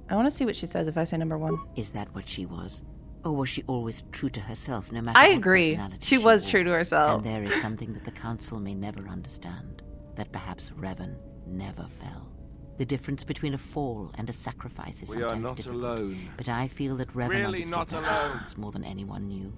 I want to see what she says if I say number 1. Is that what she was? Or was she always true to herself, no matter I what agree. personality She was wore? true to herself. And there is something that the Council may never understand, that perhaps Revan never fell. The difference between a fall and a sacrifice is We are sometimes not difficult. alone. But I feel that Revan Really understood not that alone. difference more than anyone knew.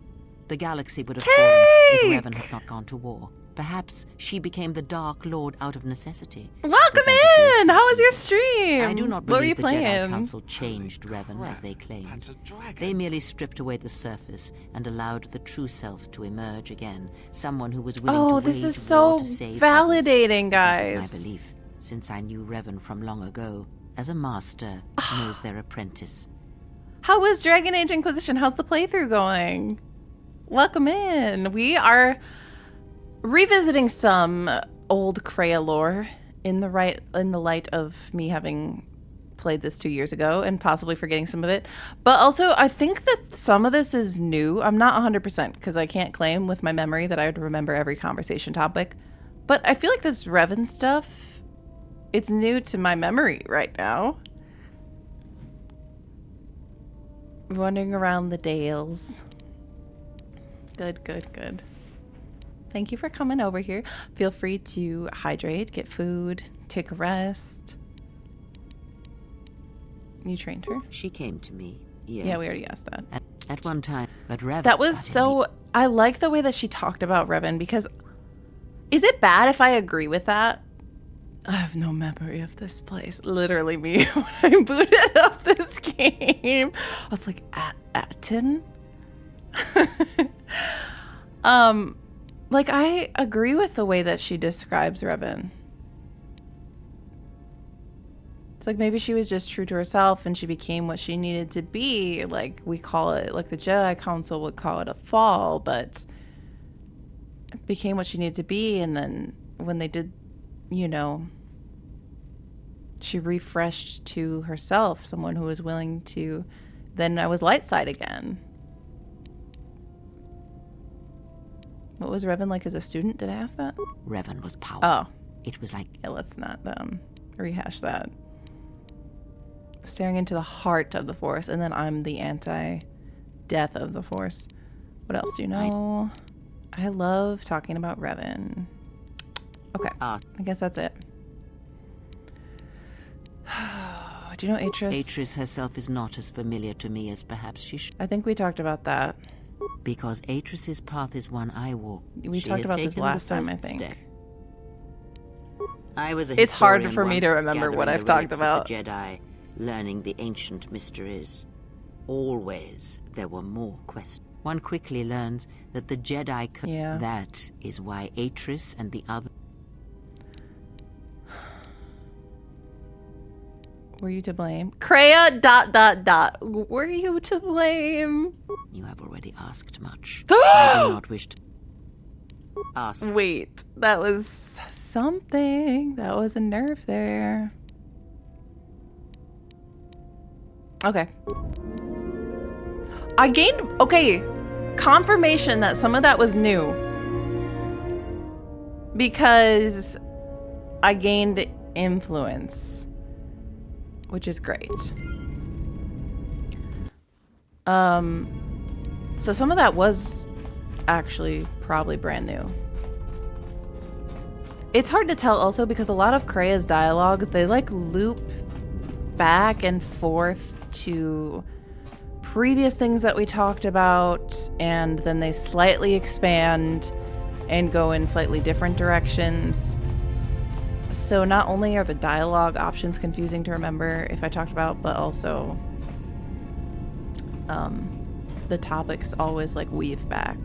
The galaxy would have fallen if Revan had not gone to war. Perhaps she became the Dark Lord out of necessity. Welcome in! How was your stream? I do not What were you believe the Jedi playing? Council changed Revan as they claimed. They merely stripped away the surface and allowed the true self to emerge again. Someone who was willing to this wage is war so to save validating, others. That guys. is my belief, since I knew Revan from long ago. As a master knows their apprentice. How was Dragon Age Inquisition? How's the playthrough going? Welcome in. We are revisiting some old Kreia lore in the light of me having played this 2 years ago and possibly forgetting some of it. But also, I think that some of this is new. I'm not 100% because I can't claim with my memory that I would remember every conversation topic. But I feel like this Revan stuff, it's new to my memory right now. Wandering around the Dales. Good, good, good. Thank you for coming over here. Feel free to hydrate, get food, take a rest. You trained her? She came to me, yes. Yeah, we already asked that. At one time, but Revan... That was so... I like the way that she talked about Revan because... Is it bad if I agree with that? I have no memory of this place. Literally me when I booted up this game. I was like, Atten? Like, I agree with the way that she describes Revan. It's like maybe she was just true to herself and she became what she needed to be. Like, we call it, like the Jedi Council would call it a fall, but it became what she needed to be. And then when they did, you know, she refreshed to herself, someone who was willing to, then I was light side again. What was Revan like as a student? Did I ask that? Revan was powerful. Oh. It was like... Yeah, let's not rehash that. Staring into the heart of the Force, and then I'm the anti-death of the Force. What else do you know? I love talking about Revan. Okay, I guess that's it. Do you know Atris? Atris herself is not as familiar to me as perhaps she should. I think we talked about that. Because Atris's path is one I walk. We talked about this last time, I think. Step. I was a It's hard historian for me to once, remember what gathering I've the talked relics about. of the Jedi, learning the ancient mysteries. Always there were more questions. One quickly learns that the Jedi... Yeah. That is why Atris and the other... Were you to blame? Kreia ... Were you to blame? You have already asked much. I do not wish to... Ask. Wait, that was something. That was a nerve there. Okay. I gained... Okay. Confirmation that some of that was new. Because I gained influence. Which is great. So some of that was actually probably brand new. It's hard to tell also because a lot of Kreia's dialogues, they like loop back and forth to previous things that we talked about, and then they slightly expand and go in slightly different directions. So not only are the dialogue options confusing to remember if I talked about, but also the topics always like weave back.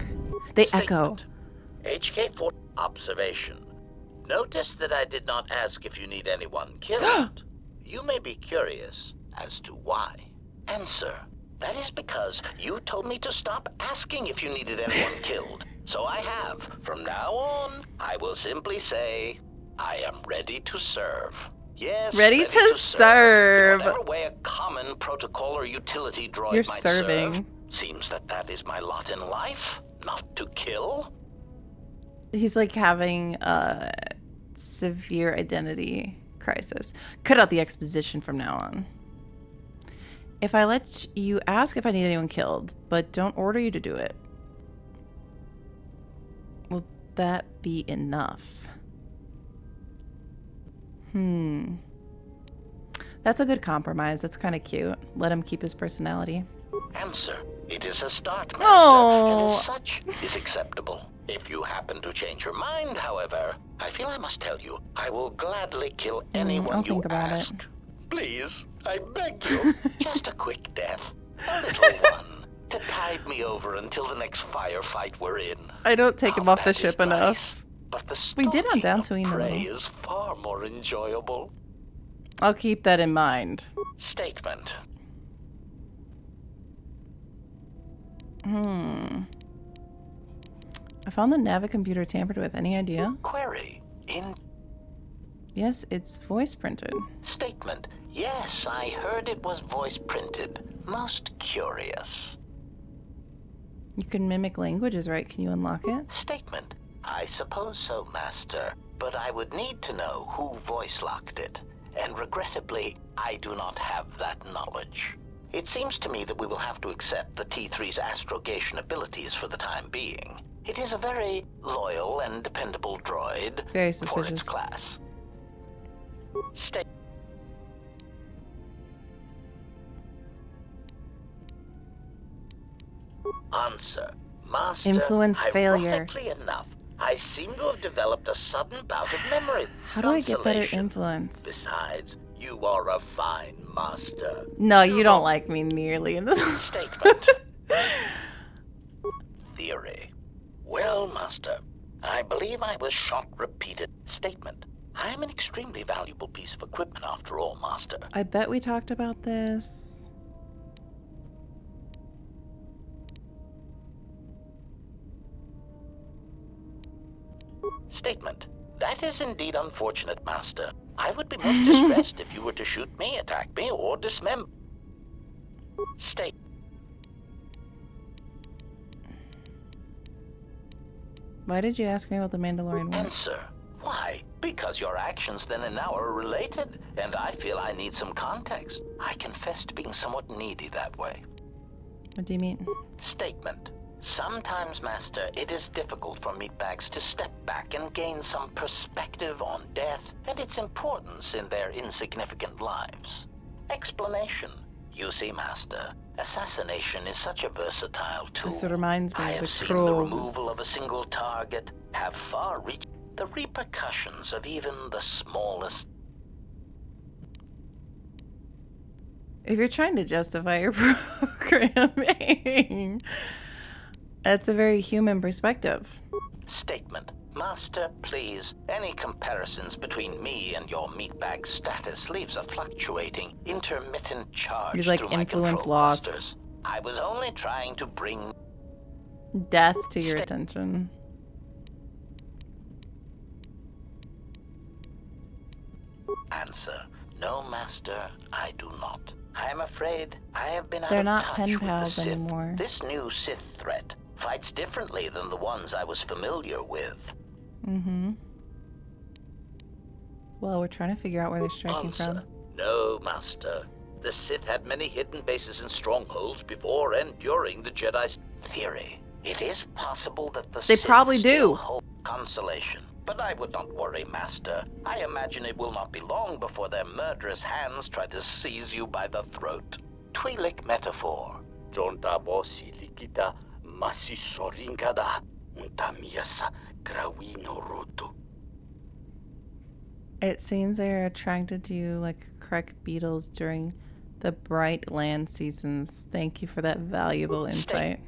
They echo. HK4 observation. Notice that I did not ask if you need anyone killed. You may be curious as to why. Answer. That is because you told me to stop asking if you needed anyone killed. So I have. From now on, I will simply say, I am ready to serve. Yes, ready to serve. In whatever way a common protocol or utility droid You're might serving. serve. Seems that is my lot in life, not to kill. He's like having a severe identity crisis. Cut out the exposition from now on. If I let you ask if I need anyone killed, but don't order you to do it, will that be enough? That's a good compromise. That's kind of cute. Let him keep his personality. Answer. It is a start, Master, Oh. and as such is acceptable. If you happen to change your mind, however, I feel I must tell you, I will gladly kill anyone I'll you think about ask. it. Please, I beg you, just a quick death. A little one, to tide me over until the next firefight we're in. I don't take him off the Combat is ship nice, enough. but the We did on stalking of Dantooine a prey little. is far more enjoyable. I'll keep that in mind. Statement. I found the Navicomputer tampered with. Any idea? Query. In Yes, it's voice printed. statement. Yes, I heard it was voice printed. Most curious. You can mimic languages, right? Can you unlock it? Statement. I suppose so, Master. But I would need to know who voice locked it. And regrettably, I do not have that knowledge. It seems to me that we will have to accept the T3's astrogation abilities for the time being. It is a very loyal and dependable droid Very for suspicious. its class. Answer. Master, Influence failure. ironically enough, I seem to have developed a sudden bout of memory. How do I get better consolation. influence? Besides, you are a fine master. No, you don't like me nearly in this. Statement. Theory. Well, Master, I believe I was shot repeated. Statement. I am an extremely valuable piece of equipment after all, Master. I bet we talked about this. Statement. That is indeed unfortunate, Master. I would be most distressed if you were to shoot me, attack me, or dismember. State. Why did you ask me about the Mandalorian war? Answer. Why? Because your actions then and now are related, and I feel I need some context. I confess to being somewhat needy that way. What do you mean? Statement. Sometimes, Master, it is difficult for meatbags to step back and gain some perspective on death and its importance in their insignificant lives. Explanation. You see, Master, assassination is such a versatile tool. This reminds me I of the have seen Crows. the removal of a single target have far-reaching the repercussions of even the smallest. If you're trying to justify your programming, that's a very human perspective. Statement. Master, please, any comparisons between me and your meatbag status leaves a fluctuating, intermittent charge. He's like through my influence control lost. clusters. I was only trying to bring Death to your attention. Answer. No, Master, I do not. I am afraid I have been out They're of not touch pen with the pals Sith. anymore. This new Sith threat fights differently than the ones I was familiar with. Mm-hmm. Well, we're trying to figure out where they're striking Answer. from. No, Master. The Sith had many hidden bases and strongholds before and during the Jedi's theory. It is possible that the They Sith probably still do. hold consolation. But I would not worry, Master. I imagine it will not be long before their murderous hands try to seize you by the throat. Twi'lek metaphor. Jonta bosi likita masisoringada untamiasa grawino roto. It seems they're attracted to you like correct beetles during the bright land seasons. Thank you for that valuable insight.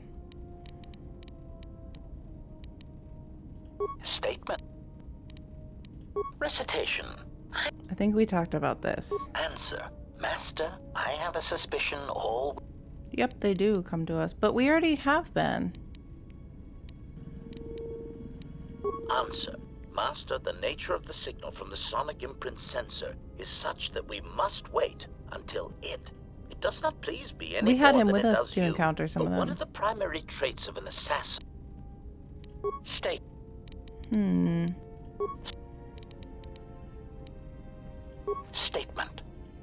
Statement. Recitation. I think we talked about this. Answer. Master, I have a suspicion all... Yep, they do come to us, but we already have been. Answer. Master, the nature of the signal from the sonic imprint sensor is such that we must wait until it does not please be any We had more him than with it us does to you. encounter some But of one them. of the primary traits of an assassin... State. Statement.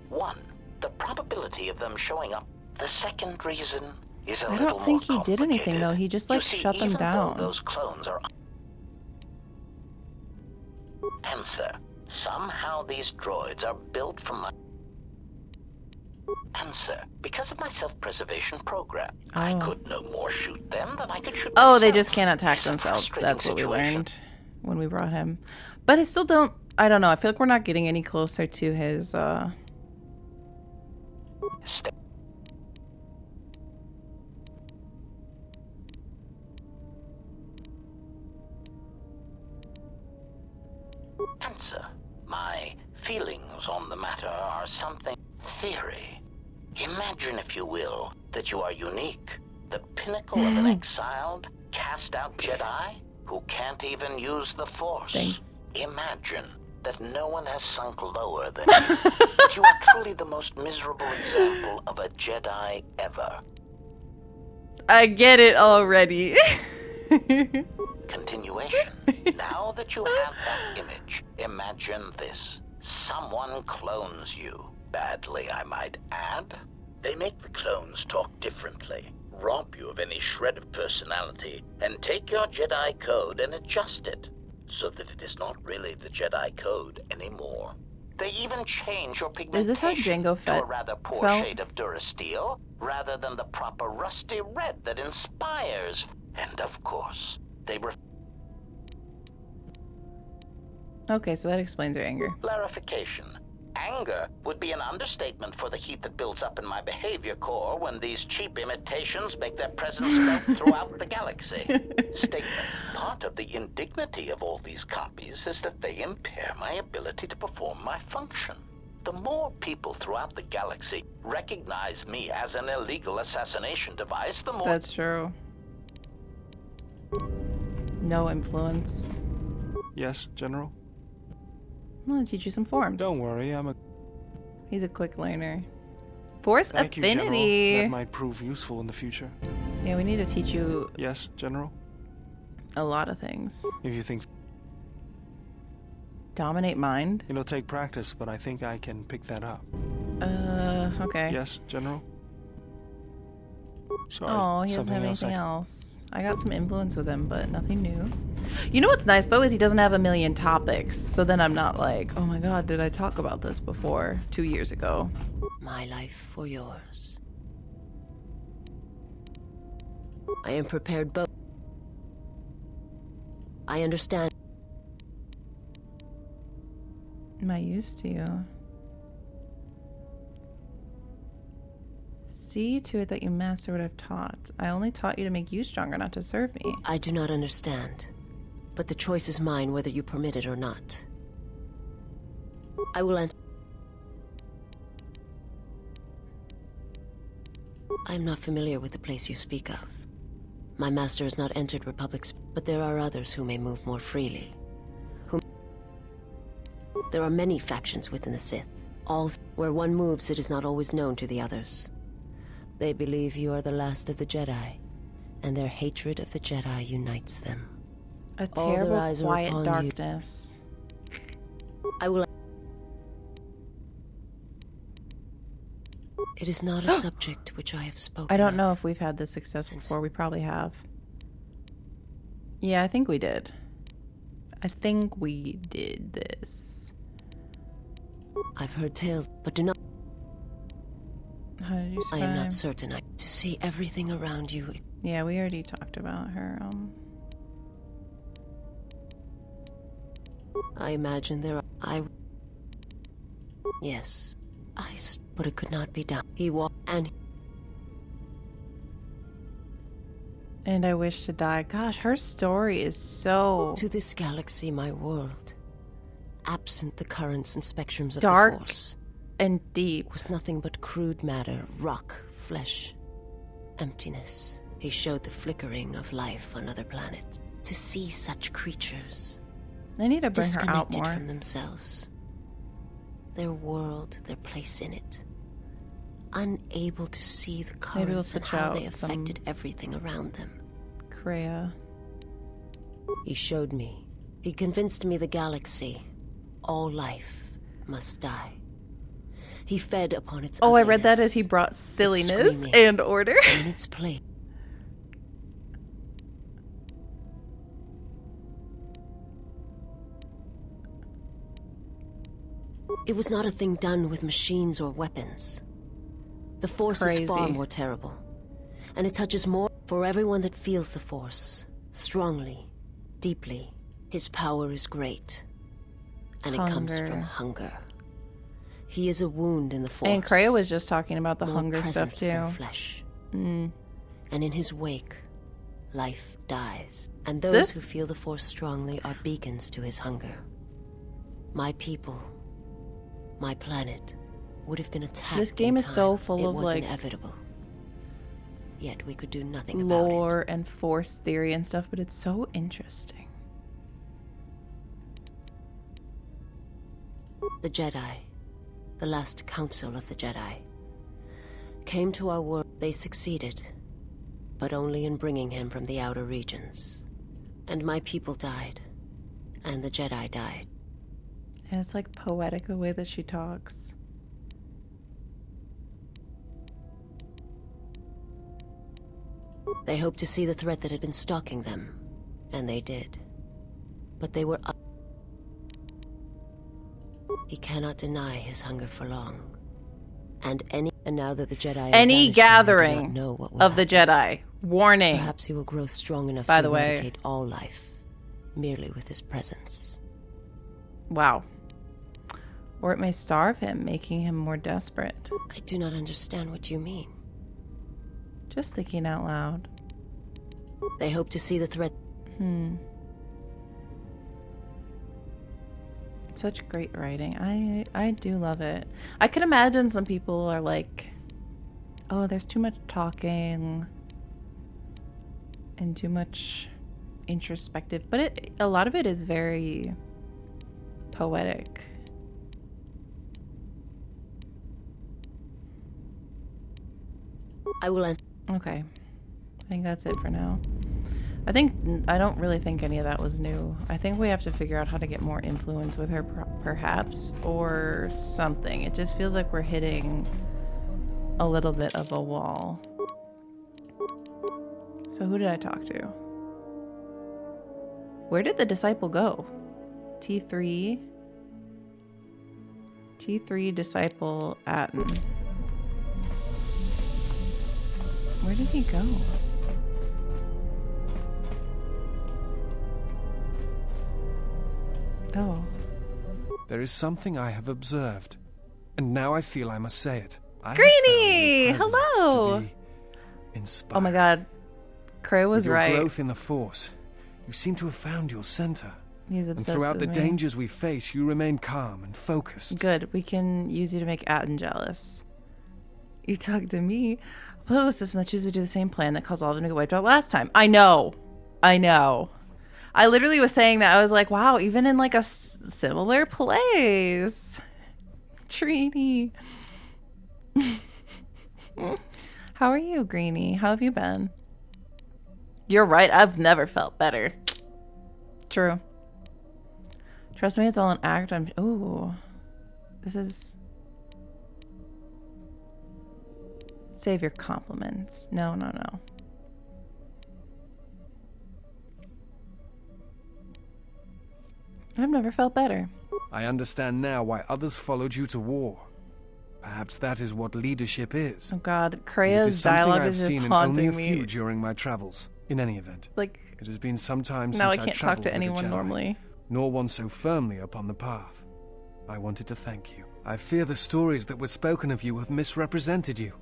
1. The probability of them showing up. The second reason is a I little don't think more he did anything, though. He just, like, You see, shut them even though down. those clones are... Answer. Somehow these droids are built from my... Answer. Because of my self-preservation program, I could no more shoot them than I could shoot Oh, they myself. just can't attack It's a themselves. frustrating That's what we situation. learned when we brought him. But I still don't... I don't know. I feel like we're not getting any closer to his, Answer. My feelings on the matter are something... Theory. Imagine, if you will, that you are unique. The pinnacle of an exiled, cast-out Jedi who can't even use the Force. Thanks. Imagine that no one has sunk lower than you. You are truly the most miserable example of a Jedi ever. I get it already. Continuation. Now that you have that image, imagine this. Someone clones you. Badly, I might add. They make the clones talk differently, rob you of any shred of personality, and take your Jedi code and adjust it, so that it is not really the Jedi code anymore. They even change your pigmentation Is this how Jango Fett to a rather poor felt? shade of Durasteel, rather than the proper rusty red that inspires. And of course, they Okay, so that explains your anger. Clarification. Anger would be an understatement for the heat that builds up in my behavior core when these cheap imitations make their presence felt throughout the galaxy. Statement. Part of the indignity of all these copies is that they impair my ability to perform my function. The more people throughout the galaxy recognize me as an illegal assassination device, the more... That's true. No influence. Yes, General? I'm gonna teach you some forms. Don't worry, He's a quick learner. Force Thank affinity. You, General. That might prove useful in the future. Yeah, we need to teach you... Yes, General? A lot of things. If you think... Dominate mind? It'll take practice, but I think I can pick that up. Okay. Yes, General? Sorry, Oh, he doesn't something have else anything else. I got some influence with him, but nothing new. You know what's nice, though, is he doesn't have a million topics. So then I'm not like, oh my god, did I talk about this before 2 years ago? My life for yours. I am prepared both. I understand. Am I used to you? See to it that you master what I've taught. I only taught you to make you stronger, not to serve me. I do not understand, but the choice is mine whether you permit it or not. I will answer. I am not familiar with the place you speak of. My master has not entered Republics, but there are others who may move more freely. There are many factions within the Sith. All where one moves, it is not always known to the others. They believe you are the last of the Jedi, and their hatred of the Jedi unites them. A All their terrible, eyes are quiet upon darkness. I will. It is not a subject which I have spoken. I don't know if we've had this success Since- before. We probably have. Yeah, I think we did. I think we did this. I've heard tales, but do not. How did you I survive? am not certain. To see everything around you. Yeah, we already talked about her. I imagine there are. Yes. But it could not be done. He walked and. And I wish to die. Gosh, her story is so To this galaxy, my world, absent the currents and spectrums of dark the Force, and deep. was nothing but crude matter, rock, flesh, emptiness. He showed the flickering of life on other planets. To see such creatures, I need to bring her out disconnected more. from themselves, their world, their place in it, unable to see the Maybe we'll currents and switch how out they some- affected everything around them. Kreia. He showed me. He convinced me the galaxy, all life, must die. He fed upon its Oh, I read that ugliness, as he brought its silliness screaming, and order. and in its place. It was not a thing done with machines or weapons. The Force is far Crazy. more terrible, and it touches more for everyone that feels the Force, strongly, deeply. His power is great, and it comes from hunger. He is a wound in the Force. And Kreia was just talking about the more hunger stuff presence than too. flesh. Mm. And in his wake, life dies. And those This- who feel the Force strongly are beacons to his hunger. My people, my planet, would have been attacked. This game in is so time. full It of, was like, inevitable. Yet we could do nothing about it. Lore and Force theory and stuff, but it's so interesting. The Jedi, the last council of the Jedi, came to our world. They succeeded, but only in bringing him from the outer regions. And my people died, and the Jedi died. And it's like poetic the way that she talks. They hoped to see the threat that had been stalking them, and they did. But they were up. He cannot deny his hunger for long. And now that the Jedi are Any vanishing, I do gathering not know what will of the happen. Jedi. Warning. Perhaps he will grow strong enough By to the way- eradicate all life, merely with his presence. Wow. Or it may starve him, making him more desperate. I do not understand what you mean. Just thinking out loud. They hope to see the threat. Such great writing. I do love it. I can imagine some people are like, oh, there's too much talking and too much introspective, but a lot of it is very poetic. I will end. Okay. I think that's it for now. I don't really think any of that was new. I think we have to figure out how to get more influence with her, perhaps, or something. It just feels like we're hitting a little bit of a wall. So who did I talk to? Where did the disciple go? T3 disciple Atten. Where did he go? Oh. There is something I have observed, and now I feel I must say it. Greenie! Hello! Inspired. Oh my god. Cray was With your right. growth in the Force, you seem to have found your center. He's And obsessed throughout with the me. dangers we face, you remain calm and focused. Good. We can use you to make Atten jealous. You talk to me. A political system that chooses to do the same plan that caused all of them to get wiped out last time. I know. I literally was saying that. I was like, wow, even in like a similar place. Trini. How are you, Greenie? How have you been? You're right. I've never felt better. True. Trust me, it's all an act. Ooh. This is... Save your compliments. No. I've never felt better. I understand now why others followed you to war. Perhaps that is what leadership is. Oh god, And it Krea's is something dialogue I've is just seen in only haunting a few me. during my travels. In any event, Like, it has been some time now I since can't talk traveled to with a anyone Jedi, normally. nor one so firmly upon the path. I wanted to thank you. I fear the stories that were spoken of you have misrepresented you,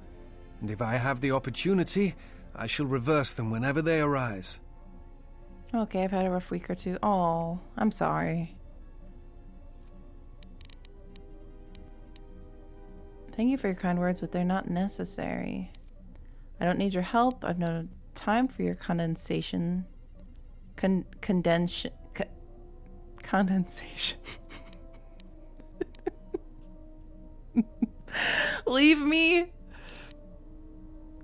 and if I have the opportunity, I shall reverse them whenever they arise. Okay, I've had a rough week or two. Oh, I'm sorry. Thank you for your kind words, but they're not necessary. I don't need your help. I've no time for your condensation. Condensation. Leave me.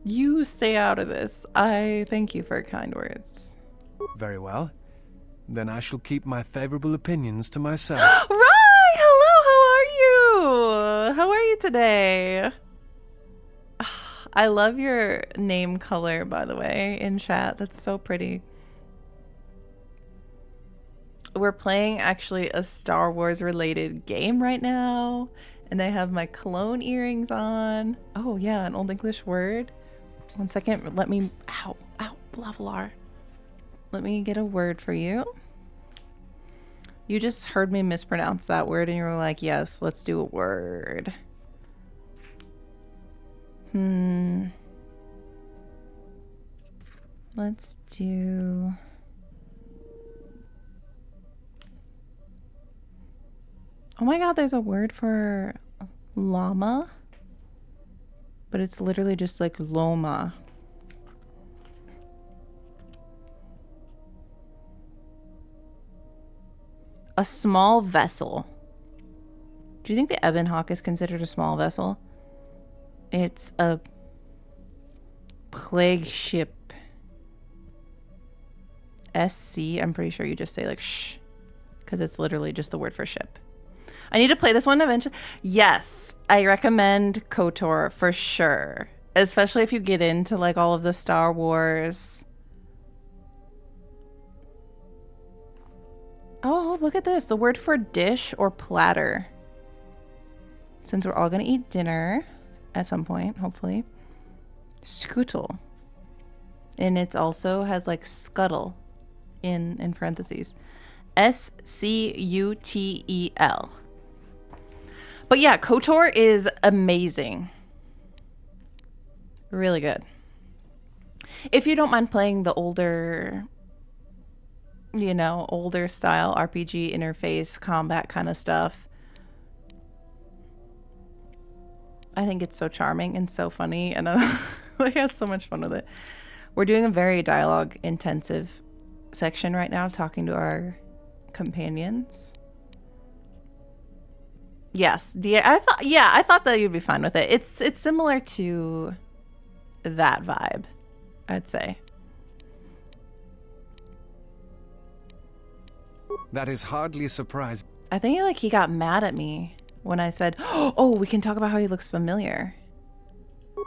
You stay out of this. I thank you for your kind words. Very well. Then I shall keep my favorable opinions to myself. Rai! Hello, how are you today? I love your name color, by the way, in chat. That's so pretty. We're playing actually a Star Wars related game right now, and I have my cologne earrings on. Oh yeah, an Old English word. 1 second, let me, ow, Blavlar. Let me get a word for you. You just heard me mispronounce that word and you were like, yes, let's do a word. Let's do... Oh my god, there's a word for llama. But it's literally just like loma. A small vessel. Do you think the Ebon Hawk is considered a small vessel? It's a plague ship. SC, I'm pretty sure you just say like shh. Because it's literally just the word for ship. I need to play this one eventually. Yes, I recommend KOTOR for sure. Especially if you get into like all of the Star Wars. Oh, look at this. The word for dish or platter. Since we're all going to eat dinner at some point, hopefully. Scuttle. And it also has like scuttle in parentheses. SCUTEL. But yeah, KOTOR is amazing. Really good. If you don't mind playing the older, older style RPG interface combat kind of stuff, I think it's so charming and so funny, and I have so much fun with it. We're doing a very dialogue intensive section right now, talking to our companions. Yes, I thought that you'd be fine with it. It's similar to that vibe, I'd say. That is hardly surprising. I think he got mad at me when I said, "Oh, we can talk about how he looks familiar."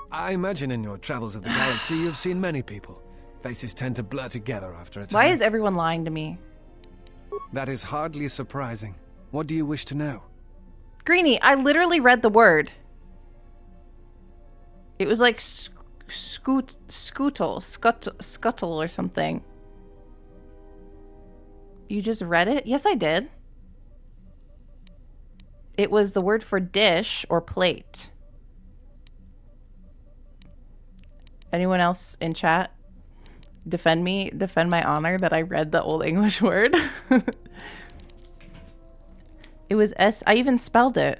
I imagine in your travels of the galaxy you've seen many people. Faces tend to blur together after a time. Why is everyone lying to me? That is hardly surprising. What do you wish to know? Greenie, I literally read the word. It was like scuttle or something. You just read it? Yes, I did. It was the word for dish or plate. Anyone else in chat? Defend my honor that I read the Old English word. It was I even spelled it.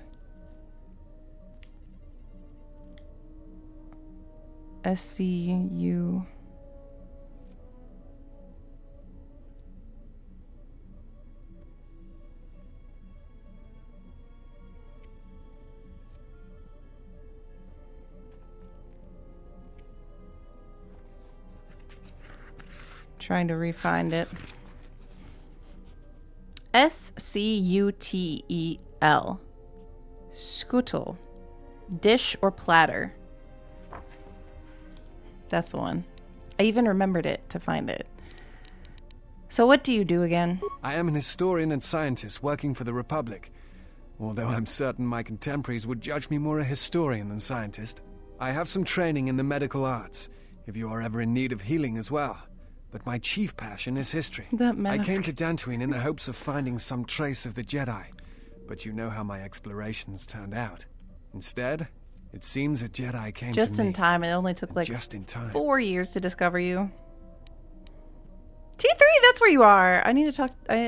SCU. Trying to re-find it. SCUTEL. Scuttle. Dish or platter. That's the one. I even remembered it to find it. So what do you do again? I am an historian and scientist working for the Republic. Although I'm certain my contemporaries would judge me more a historian than scientist. I have some training in the medical arts, if you are ever in need of healing as well. But my chief passion is history. That mask. I came to Dantooine in the hopes of finding some trace of the Jedi. But you know how my explorations turned out. Instead, it seems a Jedi came just to me. In time. It only took like just in time. 4 years to discover you. T3, that's where you are. I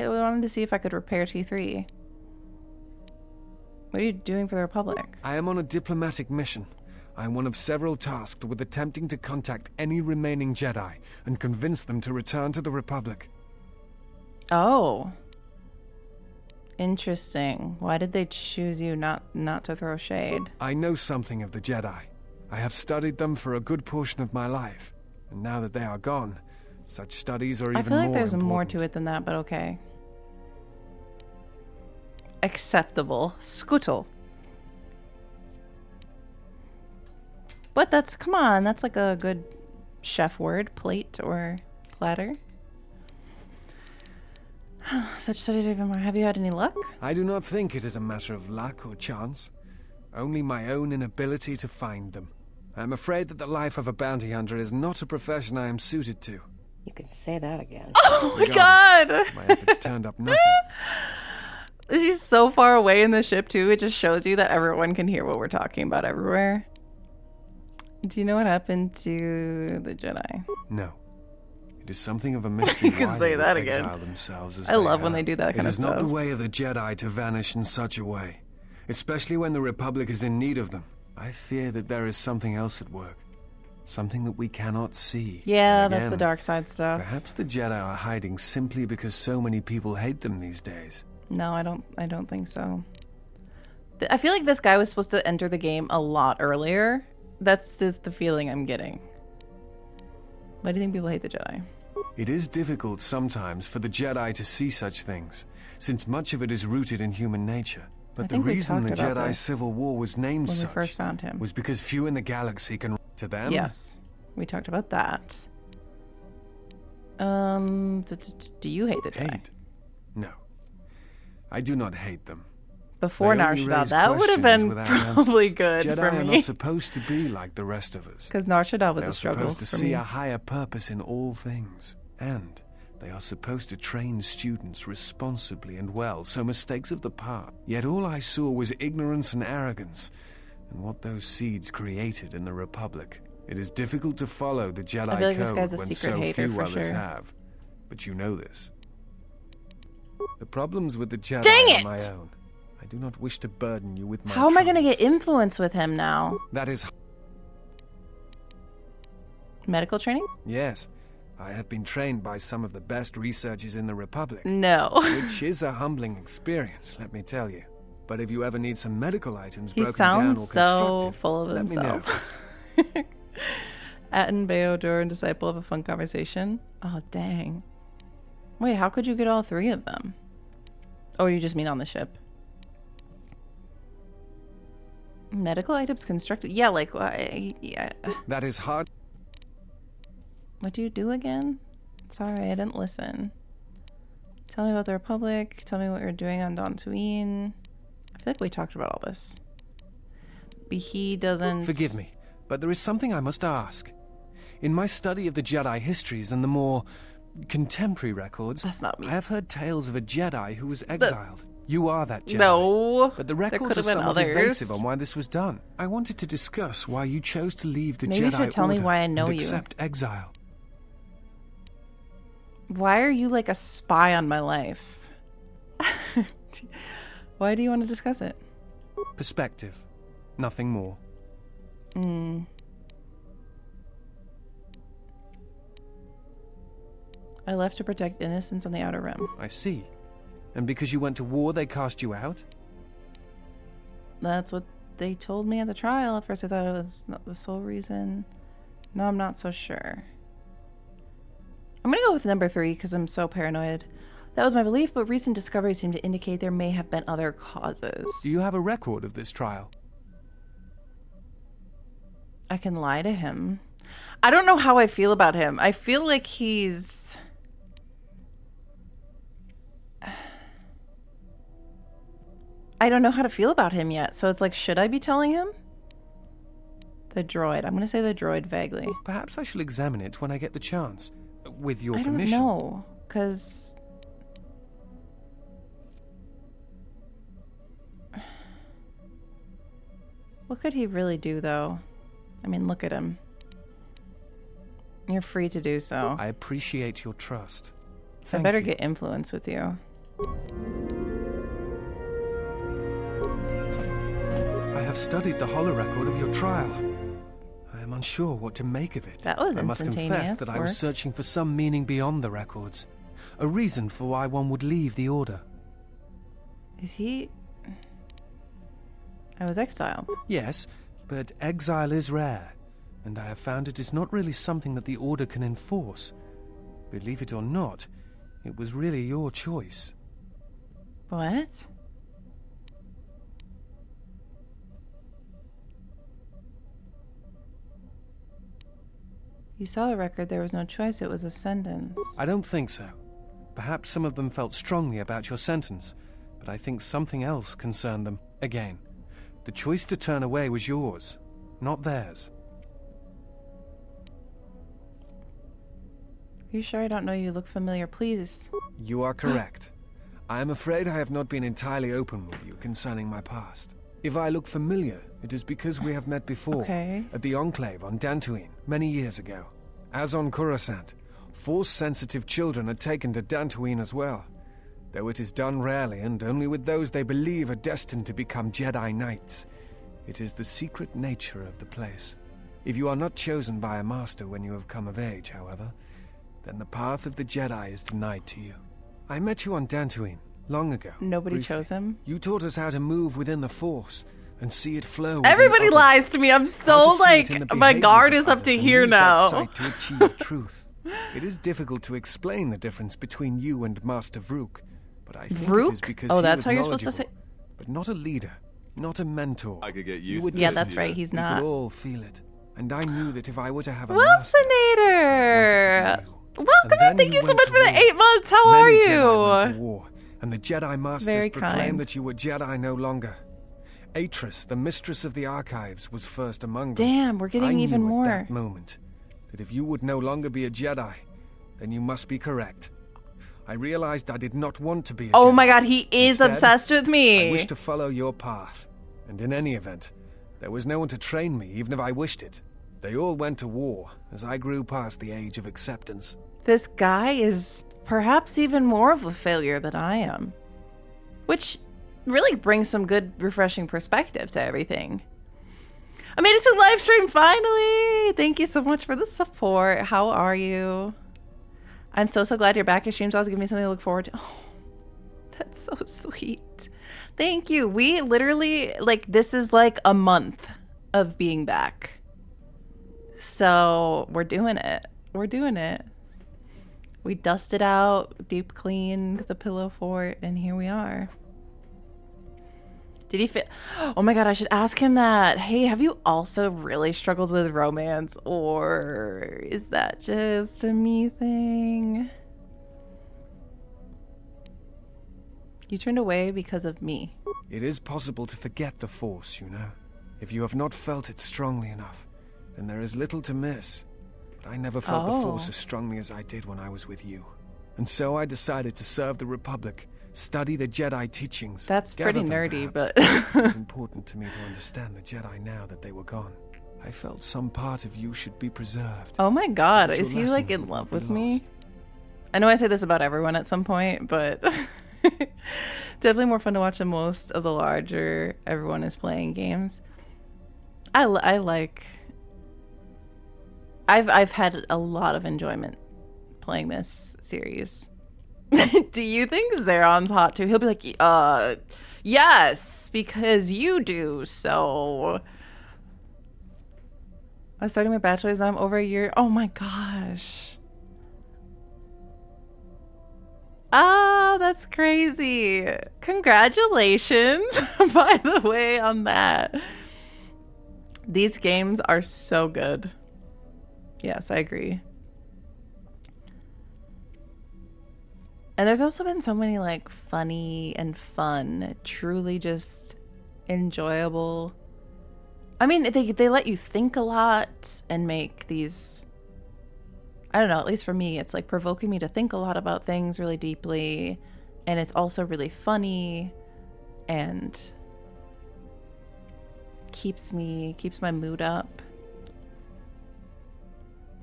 wanted to see if I could repair T3. What are you doing for the Republic? I am on a diplomatic mission. I am one of several tasked with attempting to contact any remaining Jedi and convince them to return to the Republic. Oh. Interesting. Why did they choose you not to throw shade? I know something of the Jedi. I have studied them for a good portion of my life. And now that they are gone, such studies are even more important. I feel like there's more to it than that, but okay. Acceptable. Scuttle. But come on, that's like a good chef word, plate or platter. Such studies are even more. Have you had any luck? I do not think it is a matter of luck or chance. Only my own inability to find them. I am afraid that the life of a bounty hunter is not a profession I am suited to. You can say that again. Oh my god! My efforts turned up nothing. She's so far away in the ship too, it just shows you that everyone can hear what we're talking about everywhere. Do you know what happened to the Jedi? No. It is something of a mystery. You can why say they that exile again. Themselves as I love when they do that kind of stuff. It is not the stuff. way of the Jedi to vanish in such a way, especially when the Republic is in need of them. I fear that there is something else at work, something that we cannot see. Yeah, And that's the again, dark side stuff. Perhaps the Jedi are hiding simply because so many people hate them these days. No, I don't think so. I feel like this guy was supposed to enter the game a lot earlier. That's just the feeling I'm getting. Why do you think people hate the Jedi? It is difficult sometimes for the Jedi to see such things, since much of it is rooted in human nature. But the reason the Jedi Civil War was named when such we first found him was because few in the galaxy can to them. Yes, we talked about that. Do you hate the Jedi? Hate? No. I do not hate them. Before They only nar-shaddaa, raise that would have been questions without probably answers. good Jedi for are me. not supposed to be like the rest of us. Because nar-shaddaa was They are a struggle supposed to for see me. a higher purpose in all things, and They are supposed to train students responsibly and well, so mistakes of the past. Yet all I saw was ignorance and arrogance, and what those seeds created in the Republic. It is difficult to follow the Jedi I feel like this code guy's a when secret so hater few for others sure. have. But you know this. The problems with the Jedi Dang are it! my own. I do not wish to burden you with my How am I going to troubles. get influence with him now? That is... Medical training? Yes. I have been trained by some of the best researchers in the Republic. No. Which is a humbling experience, let me tell you. But if you ever need some medical items He broken down or sounds so constructed, full of let himself. me know. Atten, bao-dur, and Disciple of a Fun Conversation. Oh, dang. Wait, how could you get all three of them? Or you just mean on the ship? Medical items constructed? Yeah, like, yeah. That is hard. What do you do again? Sorry, I didn't listen. Tell me about the Republic. Tell me what you're doing on Dantooine. I feel like we talked about all this. But he doesn't... Forgive me, but there is something I must ask. In my study of the Jedi histories and the more contemporary records, That's not me. I have heard tales of a Jedi who was exiled. You are that Jedi. No. But the There records could are have been somewhat others. evasive on why this was done. I wanted to discuss why you chose to leave the Maybe you Jedi should tell me Order why I know and you. accept exile. Why are you like a spy on my life? Why do you want to discuss it? Perspective. Nothing more. I left to protect innocents on the Outer Rim. I see. And because you went to war, they cast you out? That's what they told me at the trial. At first I thought it was not the sole reason. No, I'm not so sure. I'm gonna go with number 3 because I'm so paranoid. That was my belief, but recent discoveries seem to indicate there may have been other causes. Do you have a record of this trial? I can lie to him. I don't know how I feel about him. I feel like he's... I don't know how to feel about him yet. So it's like, should I be telling him? The droid. I'm going to say the droid vaguely. Perhaps I shall examine it when I get the chance. With your I don't permission. know. Because... what could he really do, though? I mean, look at him. You're free to do so. I appreciate your trust. I Thank better you. get influence with you. I have studied the holo record of your trial. I am unsure what to make of it. That was I must confess instantaneous that I was work. searching for some meaning beyond the records. A reason for why one would leave the Order. Is he... I was exiled. Yes, but exile is rare, and I have found it is not really something that the Order can enforce. Believe it or not, it was really your choice. What? You saw the record. There was no choice. It was a sentence. I don't think so. Perhaps some of them felt strongly about your sentence, but I think something else concerned them. Again, the choice to turn away was yours, not theirs. Are you sure I don't know you? Look familiar. Please. You are correct. I am afraid I have not been entirely open with you concerning my past. If I look familiar, it is because we have met before, Okay. at the Enclave on Dantooine, many years ago. As on Coruscant, Force-sensitive children are taken to Dantooine as well, though it is done rarely and only with those they believe are destined to become Jedi Knights. It is the secret nature of the place. If you are not chosen by a master when you have come of age, however, then the path of the Jedi is denied to you. I met you on Dantooine, long ago. Nobody briefly. chose him. You taught us how to move within the Force and see it flow. within Everybody others. lies to me. I'm How so to see it in like, the my behaviors guard of is up others to and here use that now. sight to achieve truth. It is difficult to explain the difference between you and Master Vrook, but I think it is Vrook? because Oh, he that's was how you're supposed to say. knowledgeable, but not a leader, not a mentor. I could get You used would to Yeah, this, that's you right. know. He's We not. could all feel it, and I knew that if I were to have a master, Wilsonator! Welcome And and then thank you you so went much to for the war. 8 months. How are many Jedi went to you? war, and the Jedi Masters Very proclaimed kind. that you were Jedi no longer. Atris, the mistress of the archives, was first among them. Damn, we're getting I even knew more. at that moment that if you would no longer be a Jedi, then you must be correct. I realized I did not want to be a Oh Jedi. my god, he is Instead, obsessed with me. I wished to follow your path. And in any event, there was no one to train me, even if I wished it. They all went to war as I grew past the age of acceptance. This guy is perhaps even more of a failure than I am. Which really brings some good, refreshing perspective to everything. I made it to the live stream finally! Thank you so much for the support. How are you? I'm so glad you're back. Your streams always give me something to look forward to. Oh, that's so sweet. Thank you. We literally, like, this is like a month of being back. So we're doing it. We're doing it. We dusted out, deep cleaned the pillow fort, and here we are. Did he fit? Oh my god, I should ask him that. Hey, have you also really struggled with romance, or is that just a me thing? You turned away because of me. It is possible to forget the Force, you know. If you have not felt it strongly enough, then there is little to miss. But I never felt the Force as strongly as I did when I was with you. And so I decided to serve the Republic, study the Jedi teachings. That's pretty nerdy, but... It was important to me to understand the Jedi now that they were gone. I felt some part of you should be preserved. Oh my god, so is he like in love with me? Lost. I know I say this about everyone at some point, but... definitely more fun to watch than most of the larger everyone is playing games. I've had a lot of enjoyment playing this series. Do you think Zeron's hot too? He'll be like, yes, because you do, so... I started my bachelor's, I'm over a year. Oh my gosh. Ah, that's crazy. Congratulations, by the way, on that. These games are so good. Yes, I agree. And there's also been so many like funny and fun, truly just enjoyable. I mean, they let you think a lot and make these, I don't know, at least for me, it's like provoking me to think a lot about things really deeply. And it's also really funny and keeps my mood up.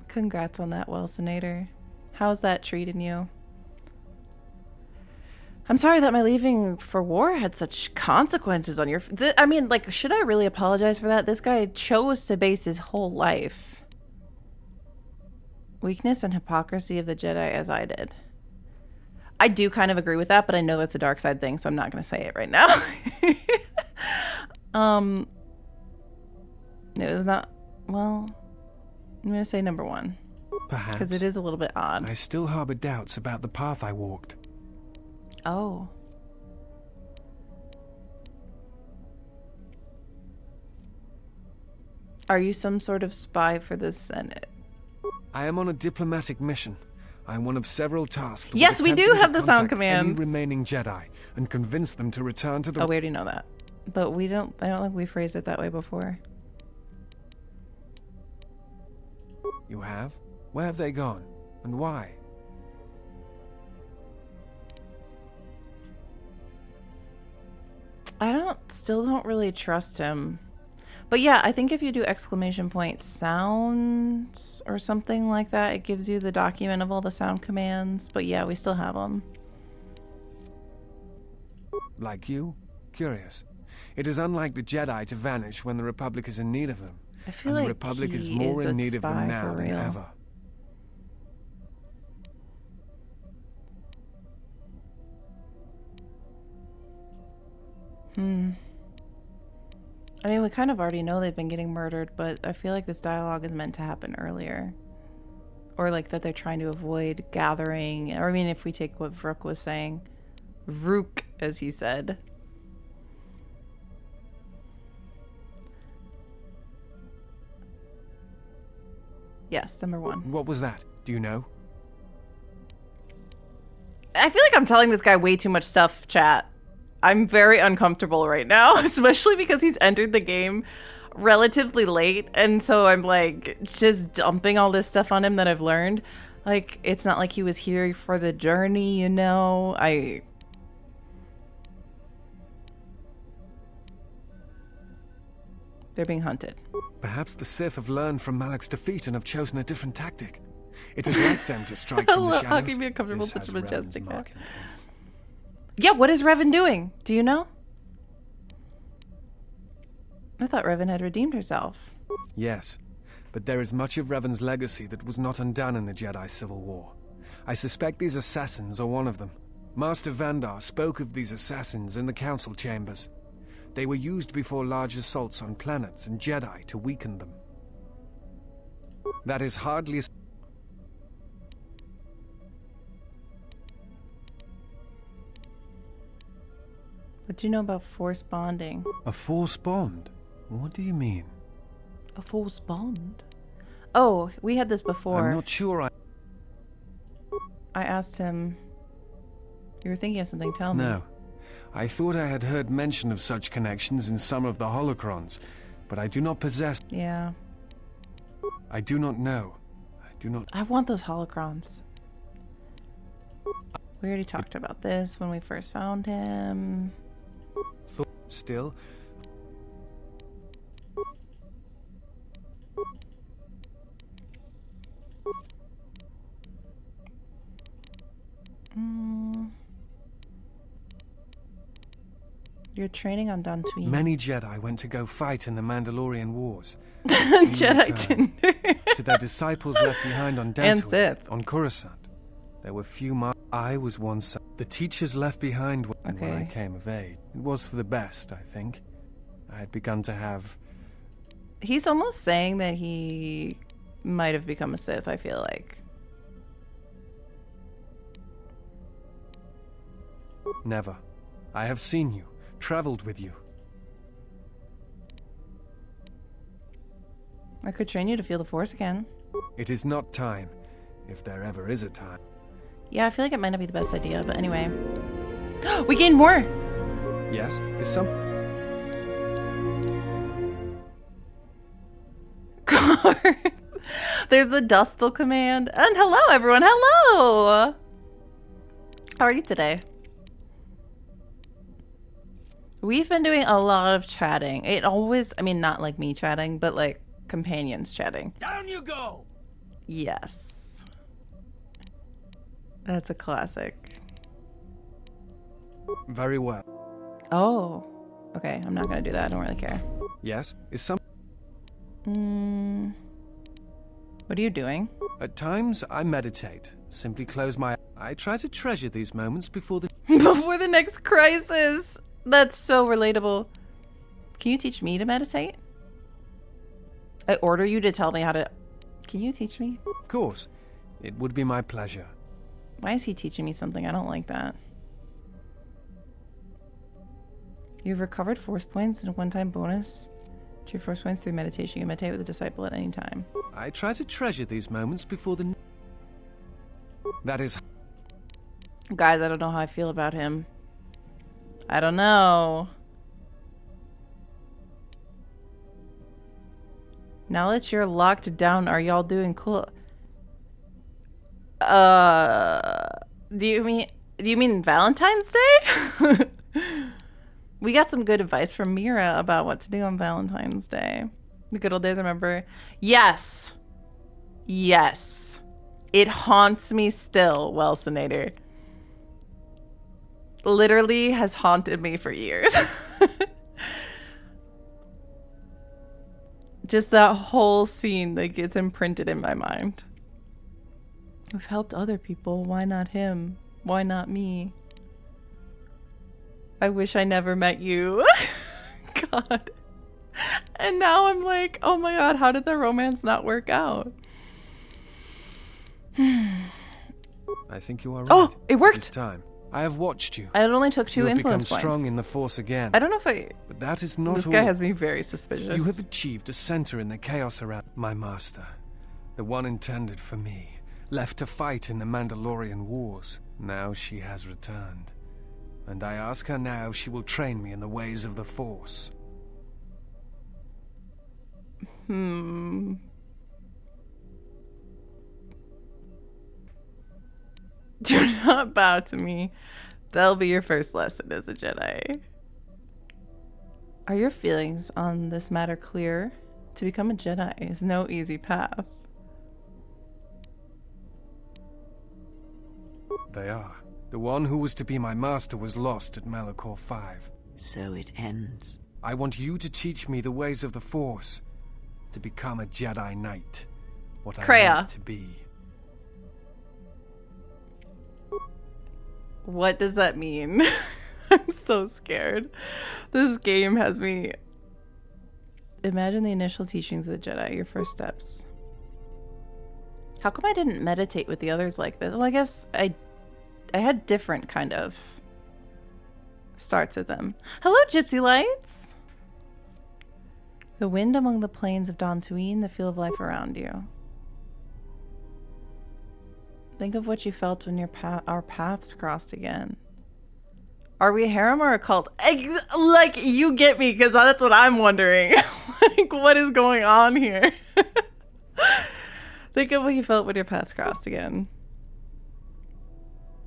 Congrats on that, Wilsonator. How's that treating you? I'm sorry that my leaving for war had such consequences on your... I mean, like, should I really apologize for that? This guy chose to base his whole life. Weakness and hypocrisy of the Jedi as I did. I do kind of agree with that, but I know that's a dark side thing, so I'm not going to say it right now. It was not... Well, I'm going to say number one. Perhaps. Because it is a little bit odd. I still harbor doubts about the path I walked. Oh. Are you some sort of spy for the Senate? I am on a diplomatic mission. I am one of several tasks. Yes, we do have the sound commands. Any remaining Jedi and convince them to return to the... Oh, we already know that. But I don't think we phrased it that way before. You have? Where have they gone? And why? Still don't really trust him. But yeah, I think if you do ! Sounds or something like that, it gives you the document of all the sound commands. But yeah, we still have them. Like you? Curious. It is unlike the Jedi to vanish when the Republic is in need of them. I feel and like the Republic he is more is in a need of them spy now for than real. ever. I mean, we kind of already know they've been getting murdered, but I feel like this dialogue is meant to happen earlier. Or like that they're trying to avoid gathering. Or I mean, if we take what Vrook was saying. Vrook, as he said. Yes, number one. What was that? Do you know? I feel like I'm telling this guy way too much stuff, chat. I'm very uncomfortable right now, especially because he's entered the game relatively late. And so I'm like just dumping all this stuff on him that I've learned. Like, it's not like he was here for the journey, you know? They're being hunted. Perhaps the Sith have learned from Malak's defeat and have chosen a different tactic. It is like them to strike from the shadows. How can you be uncomfortable This such a has Revan's majestic mark man? in things. Yeah, what is Revan doing? Do you know? I thought Revan had redeemed herself. Yes, but there is much of Revan's legacy that was not undone in the Jedi Civil War. I suspect these assassins are one of them. Master Vandar spoke of these assassins in the council chambers. They were used before large assaults on planets and Jedi to weaken them. That is hardly... What do you know about force bonding? A force bond? What do you mean? A force bond? Oh, we had this before. I'm not sure I asked him... You were thinking of something, tell me. No. I thought I had heard mention of such connections in some of the holocrons, but I do not possess... Yeah. I do not know. I do not... I want those holocrons. We already talked about this when we first found him. Still... You're training on Dantooine. Many Jedi went to go fight in the Mandalorian Wars. Jedi Tinder. To their disciples left behind on And Dantooine, Sith. on Coruscant. There were few I was one son. The teachers left behind when I came of age. It was for the best, I think. I had begun to have... He's almost saying that he might have become a Sith, I feel like. Never. I have seen you, traveled with you. I could train you to feel the Force again. It is not time, if there ever is a time. Yeah, I feel like it might not be the best idea, but anyway. We gained more! Yes, is some... There's the Dustle command. And hello, everyone. Hello! How are you today? We've been doing a lot of chatting. It always, I mean, not like me chatting, but like companions chatting. Down you go! Yes. That's a classic. Very well. Oh. Okay, I'm not gonna do that. I don't really care. Yes, is some... What are you doing? At times, I meditate. Simply close my... I try to treasure these moments before the... Before the next crisis! That's so relatable. Can you teach me to meditate? I order you to tell me how to... Can you teach me? Of course. It would be my pleasure. Why is he teaching me something? I don't like that. You've recovered force points and a one-time bonus to your force points through meditation. You meditate with a disciple at any time. I try to treasure these moments before the... That is... Guys, I don't know how I feel about him. I don't know. Now that you're locked down, are y'all doing cool? Do you mean Valentine's Day? We got some good advice from Mira about what to do on Valentine's Day. The good old days, remember? Yes. Yes. It haunts me still, Welsonator. Literally has haunted me for years. Just that whole scene that gets imprinted in my mind. We've helped other people. Why not him? Why not me? I wish I never met you. God. And now I'm like, oh my God, how did the romance not work out? I think you are right. Oh, it worked. It's time. I have watched you. It only took 2 you have influence become points. strong in the Force again. I don't know if I... But that is not This all. guy has me very suspicious. You have achieved a center in the chaos around my master. The one intended for me. Left to fight in the Mandalorian Wars. Now she has returned. And I ask her now if she will train me in the ways of the Force. Do not bow to me. That'll be your first lesson as a Jedi. Are your feelings on this matter clear? To become a Jedi is no easy path. They are. The one who was to be my master was lost at Malachor 5. So it ends. I want you to teach me the ways of the Force. To become a Jedi Knight. What I Kreia. need to be. What does that mean? I'm so scared. This game has me... Imagine the initial teachings of the Jedi, your first steps. How come I didn't meditate with the others like this? Well, I guess I had different kind of starts with them. Hello, Gypsy Lights! The wind among the plains of Dantooine, the feel of life around you. Think of what you felt when our paths crossed again. Are we a harem or a cult? Like, you get me, because that's what I'm wondering. Like, what is going on here? Think of what you felt when your paths crossed again.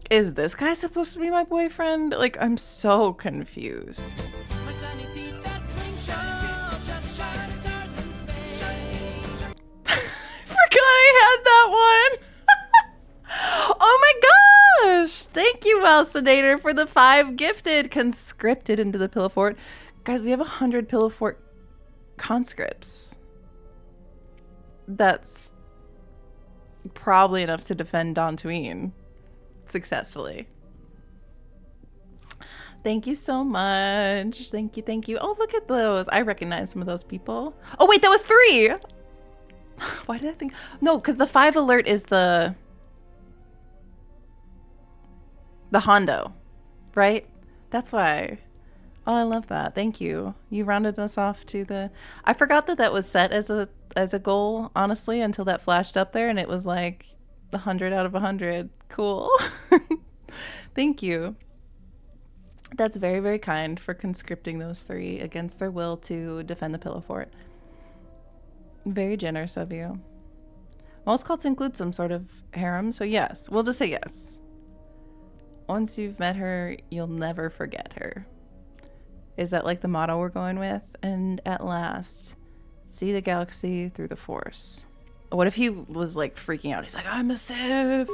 Is this guy supposed to be my boyfriend? Like, I'm so confused. Forgot I had that one. Oh my gosh! Thank you, Malsonator, for the 5 gifted conscripted into the Pillow Fort. Guys, we have 100 Pillow Fort conscripts. That's probably enough to defend Dantooine successfully. Thank you so much. Thank you, thank you. Oh, look at those. I recognize some of those people. Oh, wait, that was 3! Why did I think... No, because the 5 alert is the Hondo, right? That's why. Oh, I love that. Thank you. You rounded us off to the... I forgot that that was set as a goal, honestly, until that flashed up there, and it was like 100 out of 100. Cool. Thank you. That's very, very kind for conscripting those 3 against their will to defend the Pillow Fort. Very generous of you. Most cults include some sort of harem, so yes. We'll just say yes. Once you've met her, you'll never forget her. Is that like the motto we're going with? And at last, see the galaxy through the Force. What if he was like freaking out? He's like, I'm a Sith.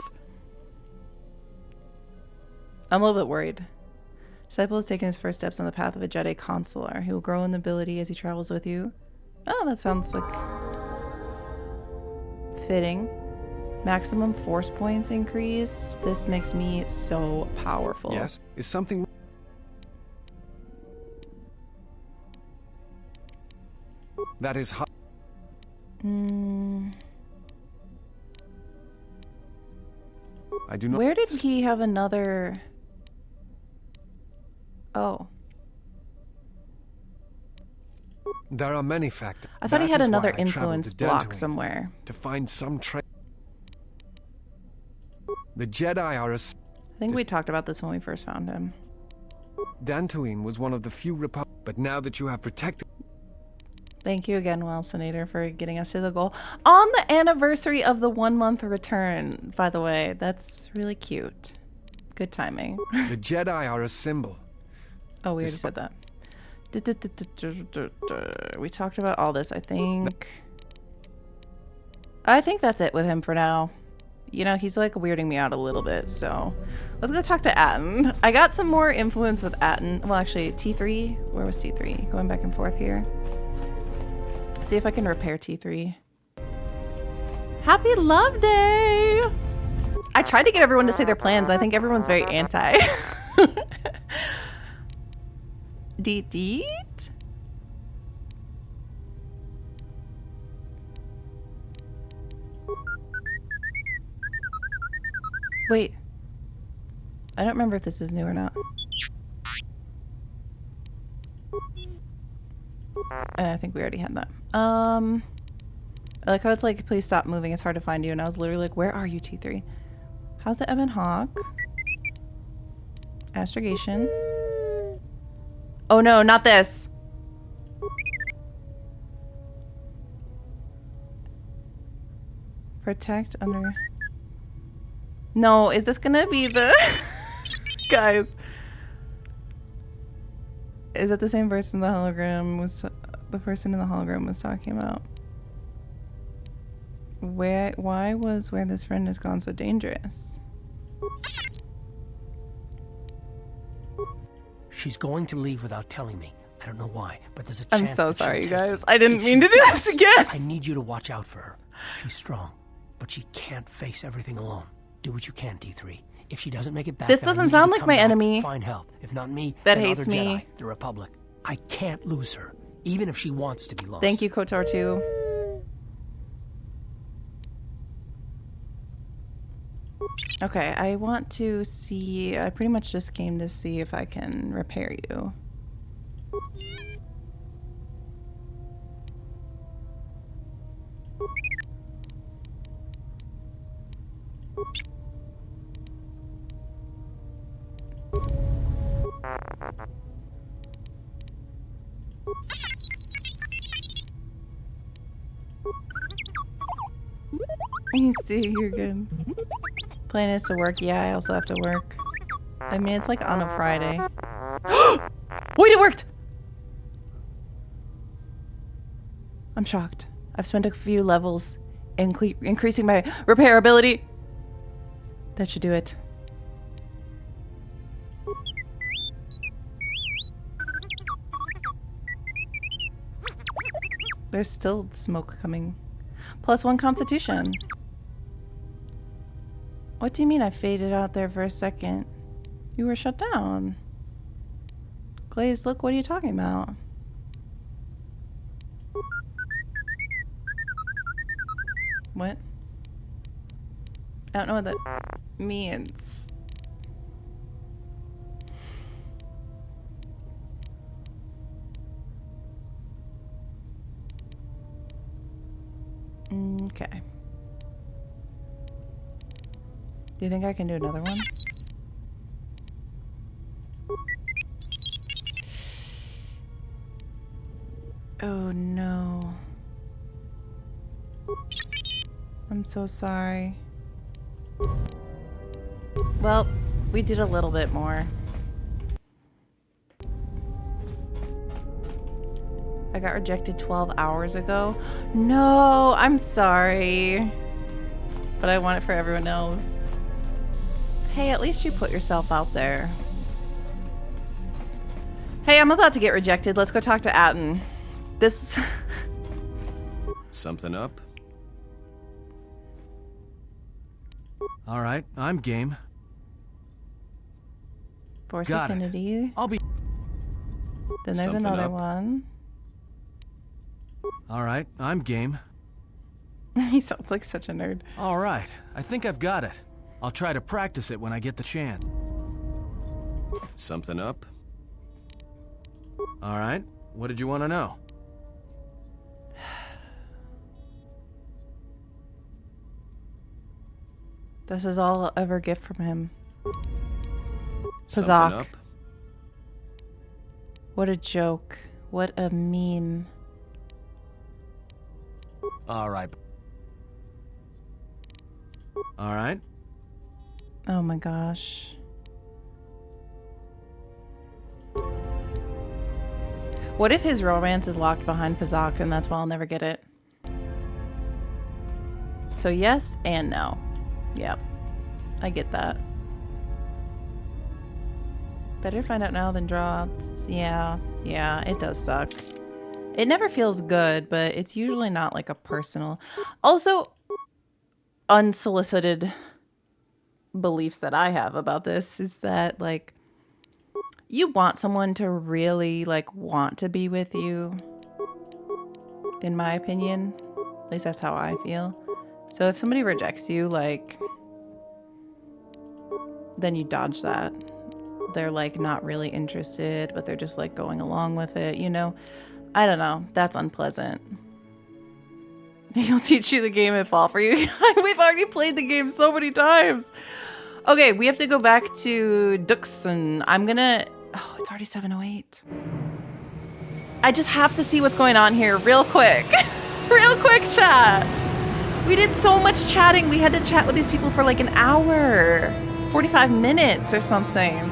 I'm a little bit worried. Disciple has taken his first steps on the path of a Jedi Consular. He will grow in ability as he travels with you. Oh, that sounds like fitting. Maximum force points increased. This makes me so powerful. Yes? Is something... That is hot. I do not... Where did he have another... Oh. There are many factors. I thought he had That is another why I traveled influence to block Dantooine, somewhere. to find some The Jedi are a... I think we talked about this when we first found him. Dantooine was one of the few but now that you have protected... Thank you again, Senator, for getting us to the goal. On the anniversary of the 1-month return, by the way. That's really cute. Good timing. The Jedi are a symbol. Oh, we already said that. We talked about all this, I think. I think that's it with him for now. You know, he's like weirding me out a little bit, so let's go talk to Atten. I got some more influence with Atten. Well, actually, T3. Where was T3? Going back and forth here. See if I can repair T3. Happy Love Day! I tried to get everyone to say their plans. I think everyone's very anti. Deet? Wait. I don't remember if this is new or not. I think we already had that. I like how it's like, please stop moving. It's hard to find you. And I was literally like, where are you, T3? How's the Ebon Hawk? Astrogation. Oh no, not this. Protect under... No, is this gonna be the... Guys. Is it the same person the hologram was... The person in the hologram was talking about? Why was where this friend has gone so dangerous? She's going to leave without telling me. I don't know why, but there's a I'm chance so that she'll sorry, you take guys. you. I didn't If mean she to do does, this again. I need you to watch out for her. She's strong, but she can't face everything alone. Do what you can, D3. If she doesn't make it back, This then I doesn't need you sound to like come my back, enemy. Find help. If not me, That then hates other me. Jedi, the Republic. I can't lose her, even if she wants to be lost. Thank you, KOTOR II. Okay, I want to see... I pretty much just came to see if I can repair you. You see, you're good. Plan is to work. Yeah, I also have to work. I mean, it's like on a Friday. Wait, it worked! I'm shocked. I've spent a few levels increasing my repair ability. That should do it. There's still smoke coming. +1 constitution. What do you mean I faded out there for a second? You were shut down. Glazed, look, what are you talking about? What? I don't know what that means. Okay. Do you think I can do another one? Oh no. I'm so sorry. Well, we did a little bit more. I got rejected 12 hours ago. No, I'm sorry. But I want it for everyone else. Hey, at least you put yourself out there. Hey, I'm about to get rejected. Let's go talk to Atten. This... Something up? All right, I'm game. Force Got it. Affinity. I'll be... Then there's Something another up. one. All right, I'm game. He sounds like such a nerd. All right, I think I've got it. I'll try to practice it when I get the chance. Something up? All right, what did you want to know? This is all I'll ever get from him. Something Pazak. up? What a joke. What a meme. All right. All right. Oh my gosh. What if his romance is locked behind Pazak and that's why I'll never get it? So yes and no. Yep. I get that. Better find out now than draw. Yeah, it does suck. It never feels good, but it's usually not like a personal... Also, unsolicited beliefs that I have about this is that, like, you want someone to really, like, want to be with you. In my opinion. At least that's how I feel. So if somebody rejects you, like... then you dodge that. They're, like, not really interested, but they're just, like, going along with it, you know? I don't know. That's unpleasant. He'll teach you the game and fall for you. We've already played the game so many times. Okay, we have to go back to Duxon. I'm gonna... Oh, it's already 7:08. I just have to see what's going on here real quick. Real quick, chat. We did so much chatting. We had to chat with these people for like an hour, 45 minutes or something.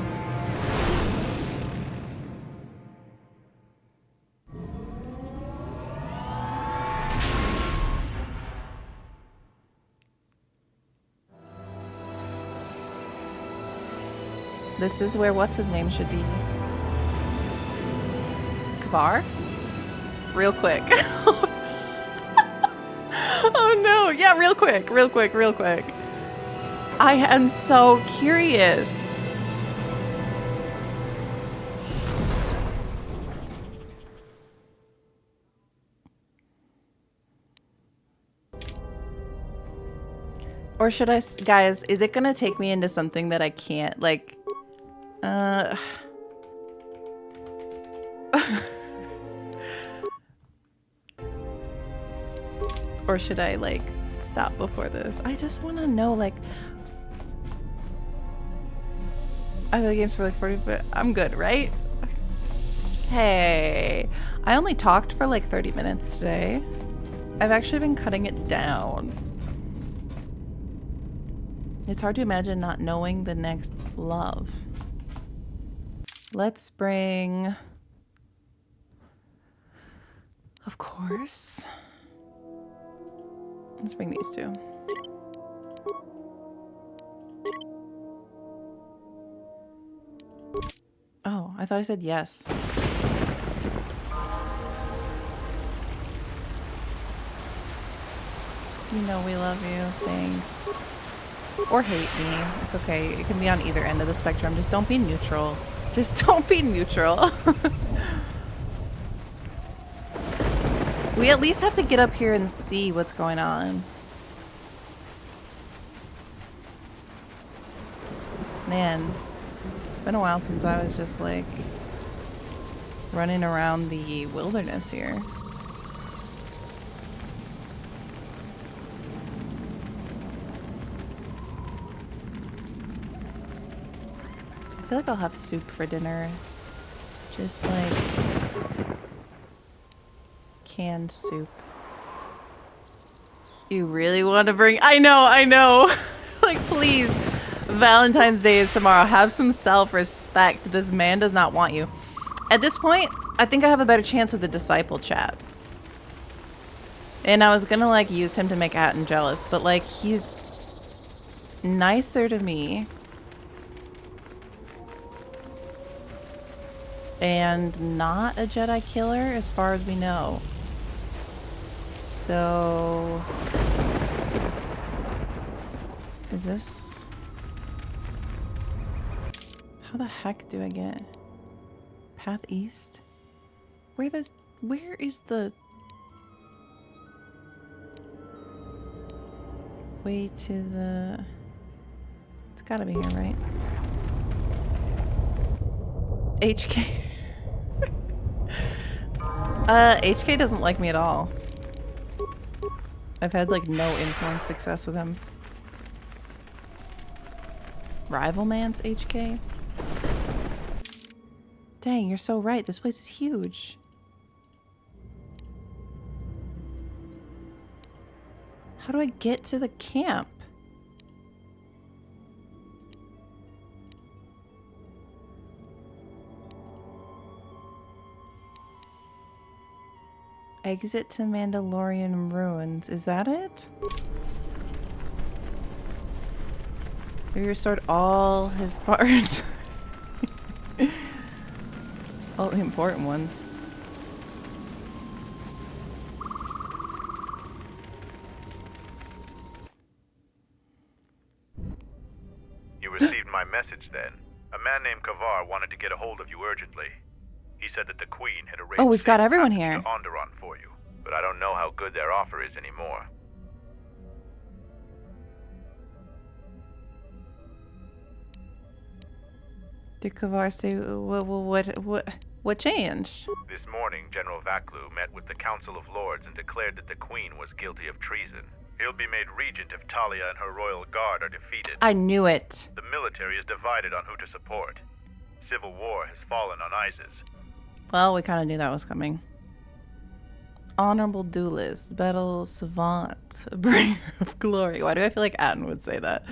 This is where what's his name should be. Kavar? Real quick. Oh no. Yeah, real quick. I am so curious. Or should I, guys, is it gonna take me into something that I can't, like, or should I, like, stop before this? I just want to know, like, I play games for like 40, but I'm good, right? Hey, I only talked for like 30 minutes today. I've actually been cutting it down. It's hard to imagine not knowing the next love. Let's bring... Of course. Let's bring these two. Oh, I thought I said yes. You know we love you. Thanks. Or hate me. It's okay. It can be on either end of the spectrum. Just don't be neutral. Just don't be neutral. We at least have to get up here and see what's going on. Man, it's been a while since I was just like running around the wilderness here. I feel like I'll have soup for dinner. Just like canned soup. You really want to bring... I know. Like, please. Valentine's Day is tomorrow. Have some self-respect. This man does not want you. At this point, I think I have a better chance with the disciple chat. And I was gonna, like, use him to make Atten jealous, but, like, he's nicer to me. And not a Jedi killer, as far as we know. So... Is this... How the heck do I get... Path east? Where is the... way to the... It's gotta be here, right? HK. HK doesn't like me at all. I've had like no influence success with him. Rival man's HK? Dang, you're so right. This place is huge. How do I get to the camp? Exit to Mandalorian ruins. Is that it? Maybe restored all his parts. All the important ones. You received my message then. A man named Kavar wanted to get a hold of you urgently. He said that the Queen had arranged... Oh, we've got everyone here. ...Onderon for you, but I don't know how good their offer is anymore. Did Kavar say what changed? This morning, General Vaklu met with the Council of Lords and declared that the Queen was guilty of treason. He'll be made regent if Talia and her royal guard are defeated. I knew it. The military is divided on who to support. Civil war has fallen on Isis. Well, we kind of knew that was coming. Honorable duelist, battle savant, bringer of glory. Why do I feel like Atten would say that?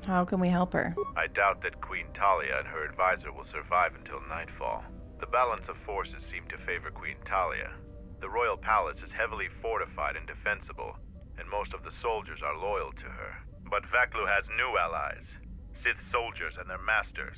How can we help her? I doubt that Queen Talia and her advisor will survive until nightfall. The balance of forces seem to favor Queen Talia. The royal palace is heavily fortified and defensible, and most of the soldiers are loyal to her. But Vaklu has new allies, Sith soldiers and their masters.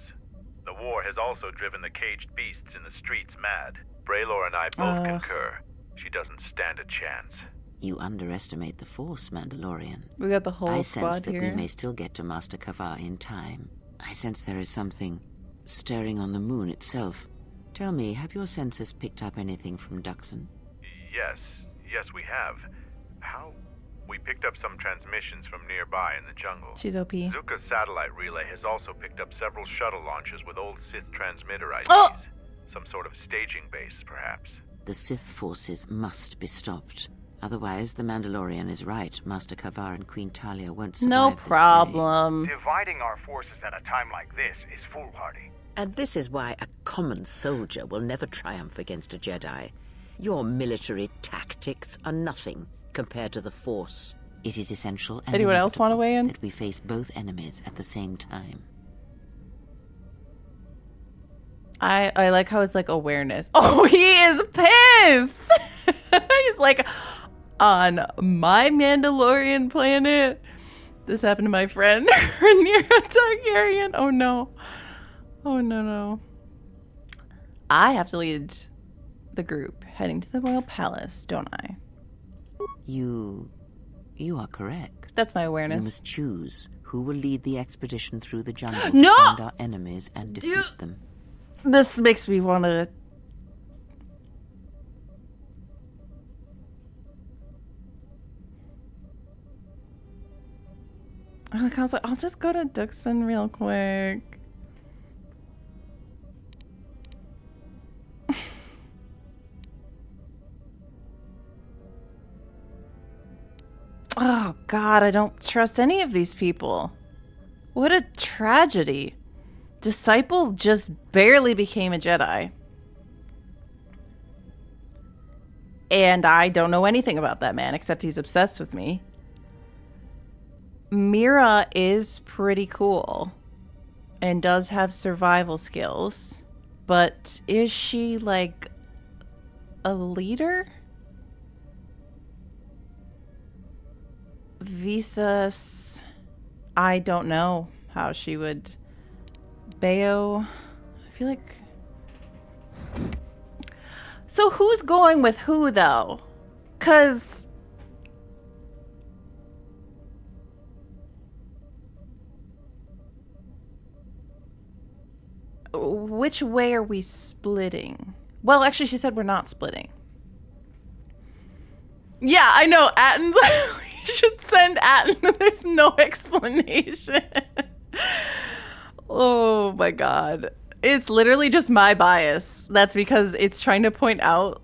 The war has also driven the caged beasts in the streets mad. Braylor and I both concur. She doesn't stand a chance. You underestimate the Force, Mandalorian. We got the whole I squad sense that here. we may still get to Master Kavar in time. I sense there is something stirring on the moon itself. Tell me, have your senses picked up anything from Duxon? Yes, we have. How? We picked up some transmissions from nearby in the jungle. She's OP. Zuka's satellite relay has also picked up several shuttle launches with old Sith transmitter IDs. Oh! Some sort of staging base, perhaps. The Sith forces must be stopped. Otherwise, the Mandalorian is right. Master Kavar and Queen Talia won't survive No this day. problem. Dividing our forces at a time like this is foolhardy. And this is why a common soldier will never triumph against a Jedi. Your military tactics are nothing compared to the Force. It is essential and Anyone else want to weigh in? that we face both enemies at the same time. I like how it's like awareness. Oh, he is pissed. He's like, on my Mandalorian planet, this happened to my friend Rhaenyra Targaryen. Oh no. Oh no. I have to lead the group heading to the royal palace, don't I? You are correct. That's my awareness. You must choose who will lead the expedition through the jungle No! to find our enemies and defeat them. This makes me want to... I was like, I'll just go to Duxon real quick. Oh God, I don't trust any of these people. What a tragedy. Disciple just barely became a Jedi. And I don't know anything about that man except he's obsessed with me. Mira is pretty cool and does have survival skills, but is she like a leader? Visas, I don't know how she would. Bao, I feel like... So who's going with who though? 'Cause which way are we splitting? Well, actually, she said we're not splitting. Yeah, I know. Atten. We should send Atten. There's no explanation. Oh my God. It's literally just my bias. That's because it's trying to point out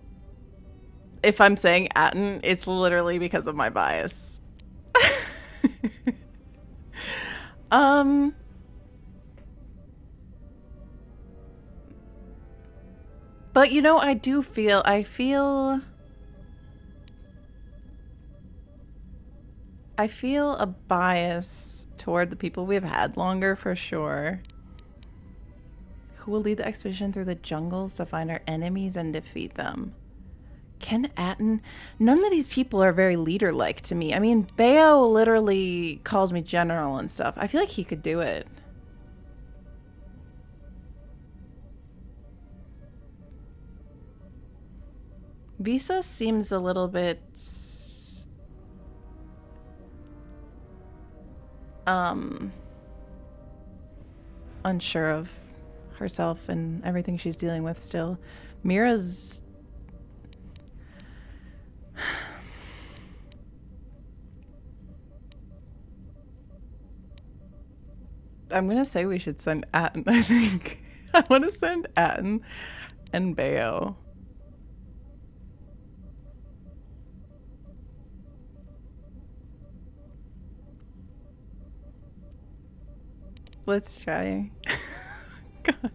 if I'm saying Atten, it's literally because of my bias. But you know, I feel a bias toward the people we've had longer for sure. Who will lead the expedition through the jungles to find our enemies and defeat them? Ken Atten? None of these people are very leader-like to me. I mean, Bao literally calls me general and stuff. I feel like he could do it. Visa seems a little bit unsure of herself and everything she's dealing with still. Mira's I'm gonna say we should send Atten, I think. I want to send Atten and Bao. Let's try. God.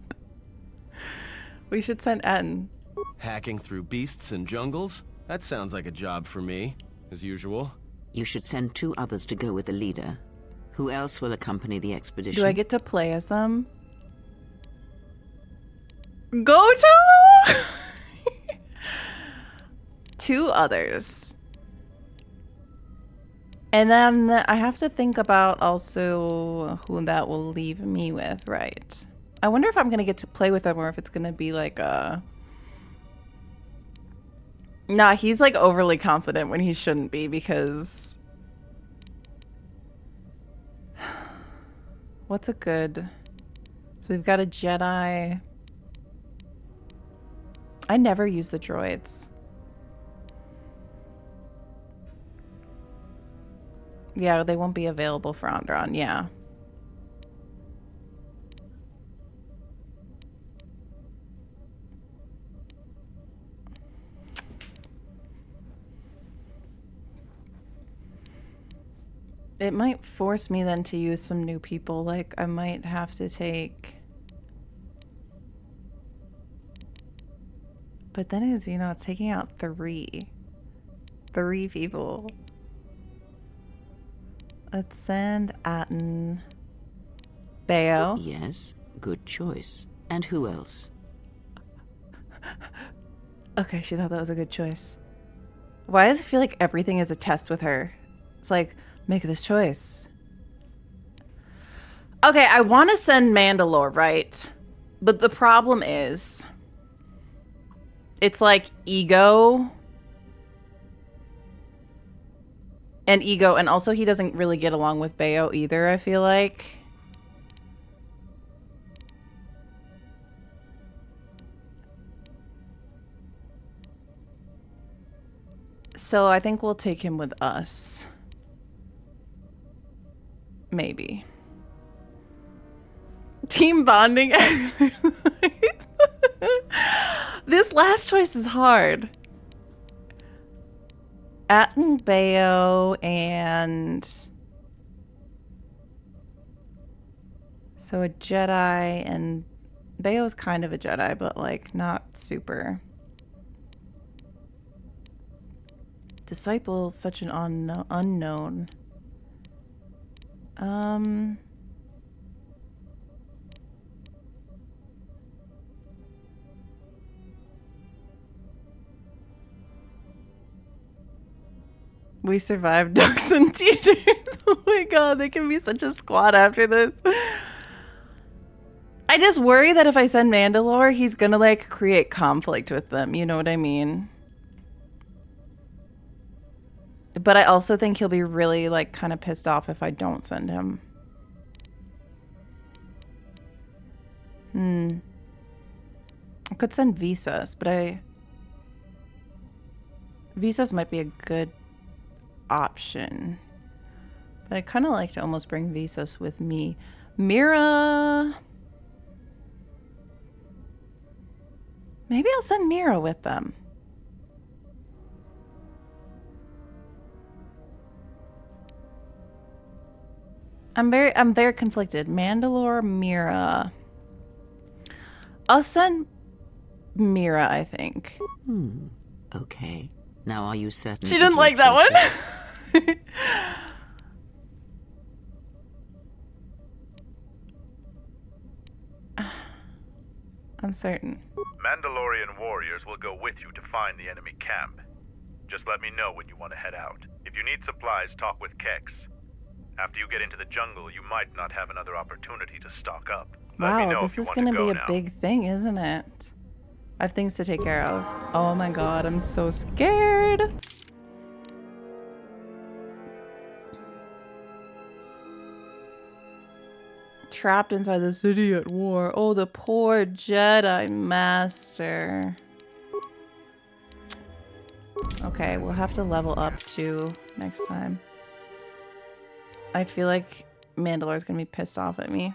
We should send N. Hacking through beasts and jungles? That sounds like a job for me, as usual. You should send 2 others to go with the leader. Who else will accompany the expedition? Do I get to play as them? Goto! 2 others. And then I have to think about also who that will leave me with, right? I wonder if I'm going to get to play with them or if it's going to be like a... Nah, he's like overly confident when he shouldn't be because... What's a good... So we've got a Jedi. I never use the droids. Yeah, they won't be available for Onderon, yeah. It might force me then to use some new people. Like, I might have to take... But then it's, you know, it's taking out 3. 3 people. Let's send Atten. Bao. Yes, good choice. And who else? Okay, she thought that was a good choice. Why does it feel like everything is a test with her? It's like, make this choice. Okay, I want to send Mandalore, right? But the problem is... It's like ego... And ego, and also he doesn't really get along with Bao either, I feel like. So I think we'll take him with us. Maybe. Team bonding exercise. This last choice is hard. Atten, Bao, and... So a Jedi, and Bao's kind of a Jedi, but like not super. Disciple's such an unknown. We survived ducks and teachers. Oh my god, they can be such a squad after this. I just worry that if I send Mandalore, he's gonna like create conflict with them. You know what I mean? But I also think he'll be really like kind of pissed off if I don't send him. I could send Visas, but Visas might be a good option. But I kind of like to almost bring Visas with me. Mira. Maybe I'll send Mira with them. I'm very conflicted. Mandalore, Mira. I'll send Mira, I think. Okay. Now are you certain? She didn't like that one. I'm certain. Mandalorian warriors will go with you to find the enemy camp. Just let me know when you want to head out. If you need supplies, talk with Kex. After you get into the jungle, you might not have another opportunity to stock up. Wow, this is gonna be a big thing, isn't it? I have things to take care of. Oh my god, I'm so scared. Trapped inside the city at war. Oh, the poor Jedi Master. Okay, we'll have to level up too next time. I feel like Mandalore's gonna be pissed off at me.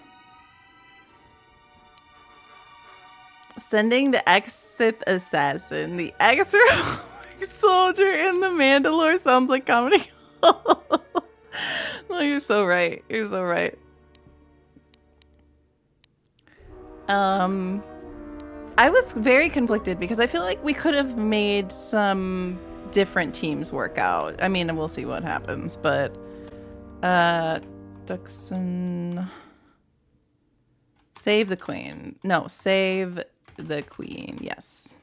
Sending the ex-Sith assassin, the ex-Republic soldier in the Mandalore sounds like comedy. No, you're so right. You're so right. I was very conflicted because I feel like we could have made some different teams work out. I mean, we'll see what happens, but Duxon, save the queen. No, save the queen. Yes.